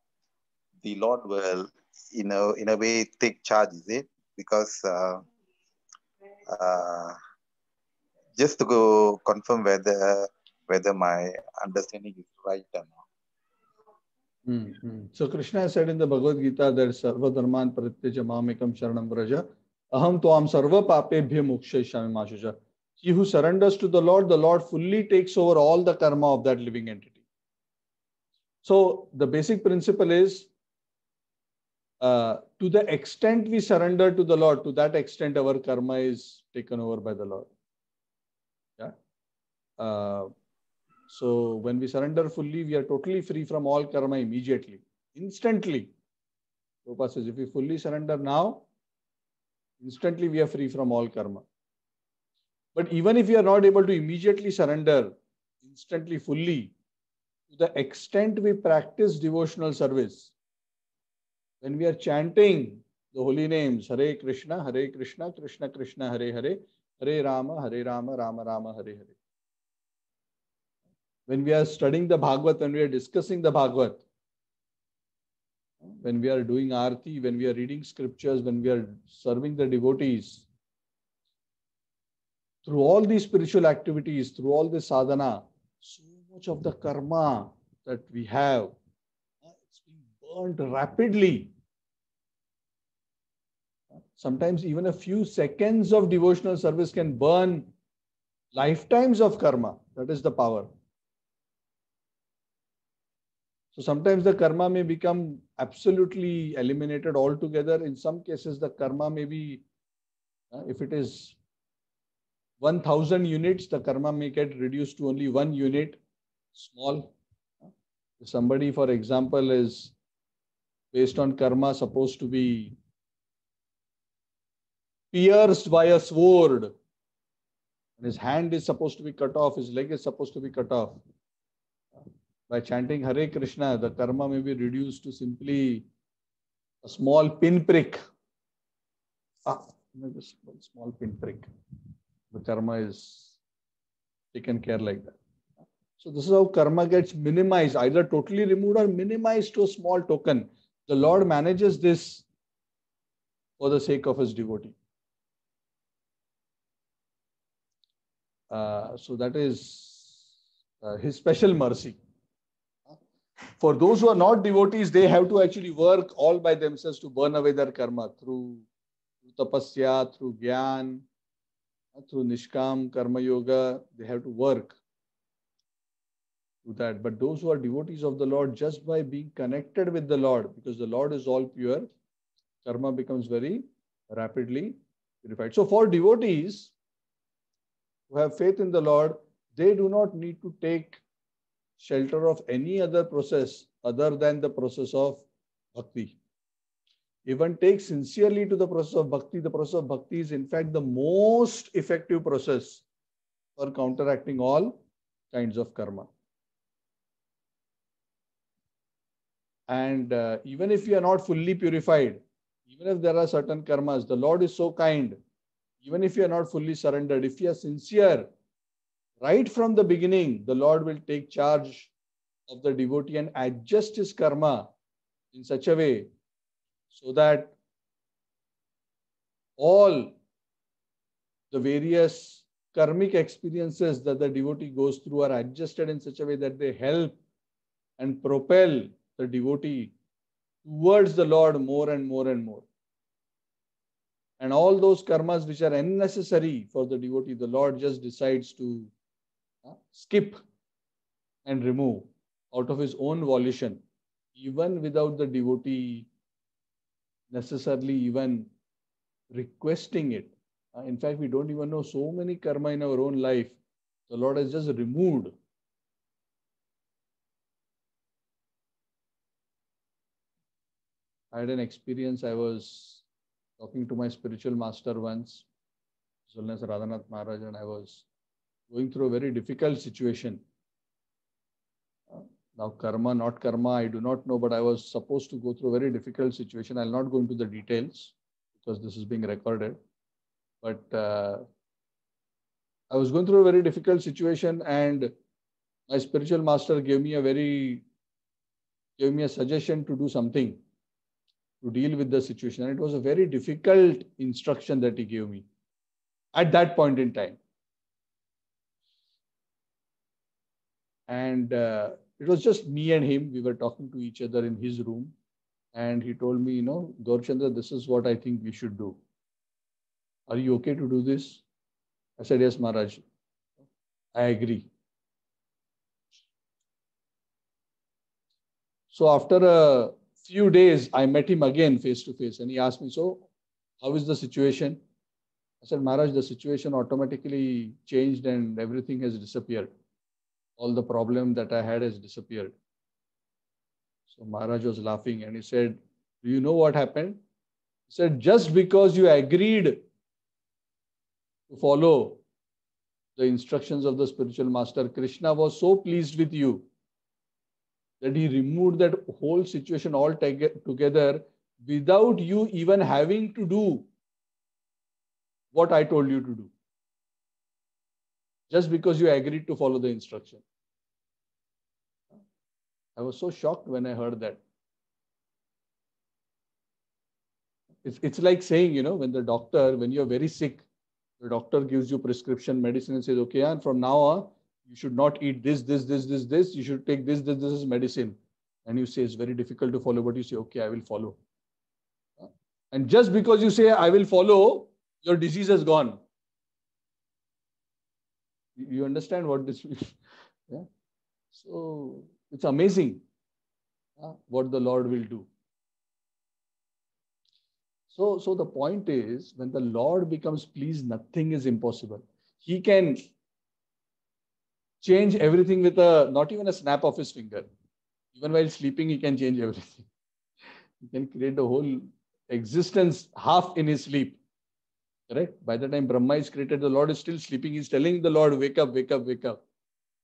the Lord will in a way take charge, is it? Because just to go confirm whether my understanding is right or not. So Krishna said in the Bhagavad Gita that Sarva Dharman Parityaja Mamekam Sharanam Vraja Aham Tvam Sarva Papebhya Mokshayishami Mashuja. He who surrenders to the Lord fully takes over all the karma of that living entity. So the basic principle is to the extent we surrender to the Lord, to that extent our karma is taken over by the Lord. Yeah. So when we surrender fully, we are totally free from all karma immediately, instantly. Prabhupada says, if we fully surrender now, instantly we are free from all karma. But even if we are not able to immediately surrender instantly, fully, to the extent we practice devotional service, when we are chanting the holy names, Hare Krishna, Krishna Krishna, Hare Hare, Hare Rama, Rama Rama, Hare Hare. When we are studying the Bhagavad, when we are discussing the Bhagavad, when we are doing Aarti, when we are reading scriptures, when we are serving the devotees, through all these spiritual activities, through all this sadhana, so much of the karma that we have, it's being burnt rapidly. Sometimes even a few seconds of devotional service can burn lifetimes of karma. That is the power. So sometimes the karma may become absolutely eliminated altogether. In some cases, the karma may be, if it is 1,000 units, the karma may get reduced to only 1 unit, small. If somebody, for example, is based on karma supposed to be pierced by a sword, and his hand is supposed to be cut off, his leg is supposed to be cut off. By chanting Hare Krishna, the karma may be reduced to simply a small pinprick. Just a small pinprick. The karma is taken care like that. So this is how karma gets minimized, either totally removed or minimized to a small token. The Lord manages this for the sake of his devotee. So that is his special mercy. For those who are not devotees, they have to actually work all by themselves to burn away their karma through tapasya, through gyan, through nishkam, karma yoga. They have to work to that. But those who are devotees of the Lord, just by being connected with the Lord, because the Lord is all pure, karma becomes very rapidly purified. So for devotees who have faith in the Lord, they do not need to take shelter of any other process other than the process of bhakti. Even take sincerely to the process of bhakti. The process of bhakti is in fact the most effective process for counteracting all kinds of karma. And even if we are not fully purified, even if there are certain karmas, the Lord is so kind. Even if you are not fully surrendered, if you are sincere, right from the beginning, the Lord will take charge of the devotee and adjust his karma in such a way so that all the various karmic experiences that the devotee goes through are adjusted in such a way that they help and propel the devotee towards the Lord more and more and more. And all those karmas which are unnecessary for the devotee, the Lord just decides to skip and remove out of his own volition, even without the devotee necessarily even requesting it. In fact, we don't even know so many karma in our own life. The Lord has just removed. I had an experience. I was talking to my spiritual master once, Zulnes Radhanath Maharaj, and I was going through a very difficult situation. Now, karma, not karma, I do not know, but I was supposed to go through a very difficult situation. I'll not go into the details because this is being recorded. But I was going through a very difficult situation, and my spiritual master gave me a suggestion to do something to deal with the situation. And it was a very difficult instruction that he gave me at that point in time. And it was just me and him. We were talking to each other in his room. And he told me, Gaurachandra, this is what I think we should do. Are you okay to do this? I said, yes, Maharaj. I agree. So after a few days, I met him again face to face, and he asked me, "So, how is the situation?" I said, "Maharaj, the situation automatically changed and everything has disappeared. All the problem that I had has disappeared." So Maharaj was laughing and he said, "Do you know what happened?" He said, "Just because you agreed to follow the instructions of the spiritual master, Krishna was so pleased with you that he removed that whole situation all together without you even having to do what I told you to do. Just because you agreed to follow the instruction." I was so shocked when I heard that. It's like saying, when the doctor, when you're very sick, the doctor gives you prescription medicine and says, "Okay, and from now on, you should not eat this, this, this, this, this. You should take this is medicine." And you say it's very difficult to follow, but you say, "Okay, I will follow." And just because you say, "I will follow," your disease has gone. You understand what this means? Yeah. So it's amazing what the Lord will do. So the point is, when the Lord becomes pleased, nothing is impossible. He can change everything with not even a snap of his finger. Even while sleeping, he can change everything. He can create the whole existence half in his sleep. Correct? By the time Brahma is created, the Lord is still sleeping. He's telling the Lord, "Wake up, wake up, wake up."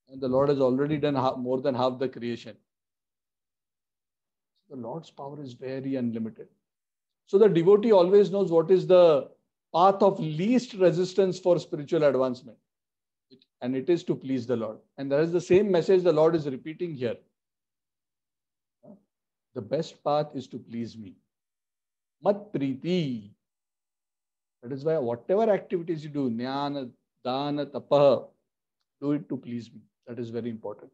And the Lord has already done more than half the creation. The Lord's power is very unlimited. So the devotee always knows what is the path of least resistance for spiritual advancement. And it is to please the Lord. And that is the same message the Lord is repeating here. The best path is to please me. Mat priti. That is why whatever activities you do, jnana, dana, tapaha, do it to please me. That is very important.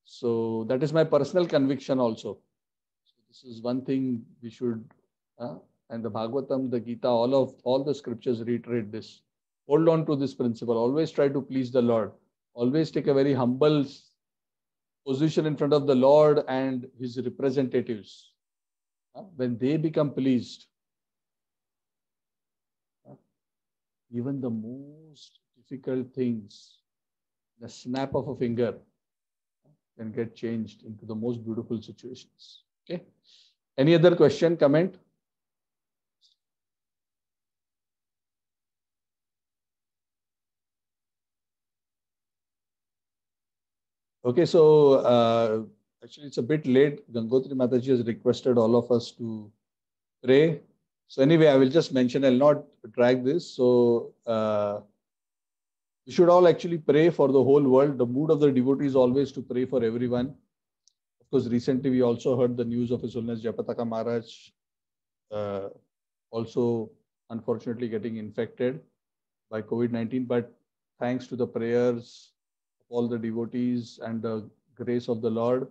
So that is my personal conviction also. So this is one thing we should, and the Bhagavatam, the Gita, all the scriptures reiterate this. Hold on to this principle. Always try to please the Lord. Always take a very humble position in front of the Lord and his representatives. When they become pleased, even the most difficult things, the snap of a finger, can get changed into the most beautiful situations. Okay. Any other question, comment? Okay, so actually it's a bit late. Gangotri Mataji has requested all of us to pray. So anyway, I will just mention, I'll not drag this. So we should all actually pray for the whole world. The mood of the devotee is always to pray for everyone. Of course, recently we also heard the news of His Holiness Jayapataka Maharaj also unfortunately getting infected by COVID-19. But thanks to the prayers of all the devotees and the grace of the Lord,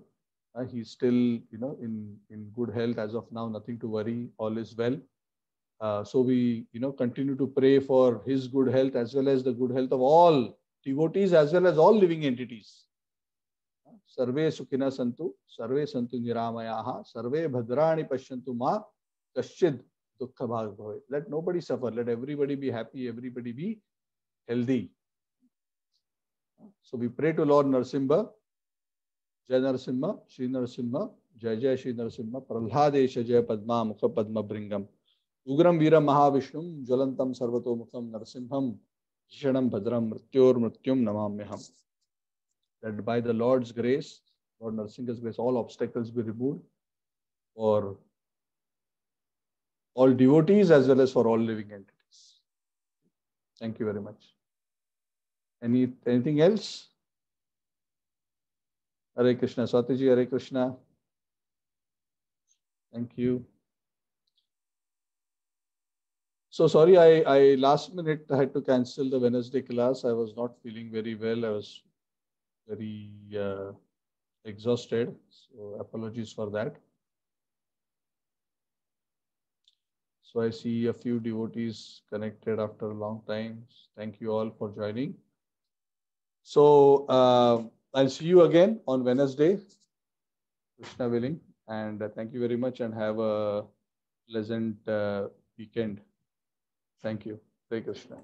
he's still, in good health as of now. Nothing to worry. All is well. So we, continue to pray for his good health as well as the good health of all devotees as well as all living entities. Sarve sukhina santu, sarve santu niramayaha, sarve bhadrani pashyantu ma kaschid dukkha bhag bhave. Let nobody suffer. Let everybody be happy. Everybody be healthy. So we pray to Lord Narasimha. Jai Narasimha, Shri Narasimha, Jai Jai Shri Narasimha, Prahlādesha Jai Padma, Mukha Padma Bringam. Ugram Veera Mahavishnum, Jwalantam Sarvato Mukham Narasimham, Shanam Bhadram, Mrityor Mrityum Namamyaham. That by the Lord's grace, Lord Narasimha's grace, all obstacles be removed for all devotees as well as for all living entities. Thank you very much. Anything else? Hare Krishna. Swatiji, Hare Krishna. Thank you. So sorry, I last minute had to cancel the Wednesday class. I was not feeling very well. I was very exhausted. So apologies for that. So I see a few devotees connected after a long time. Thank you all for joining. So I'll see you again on Wednesday. Krishna willing. And thank you very much and have a pleasant weekend. Thank you. Hare Krishna.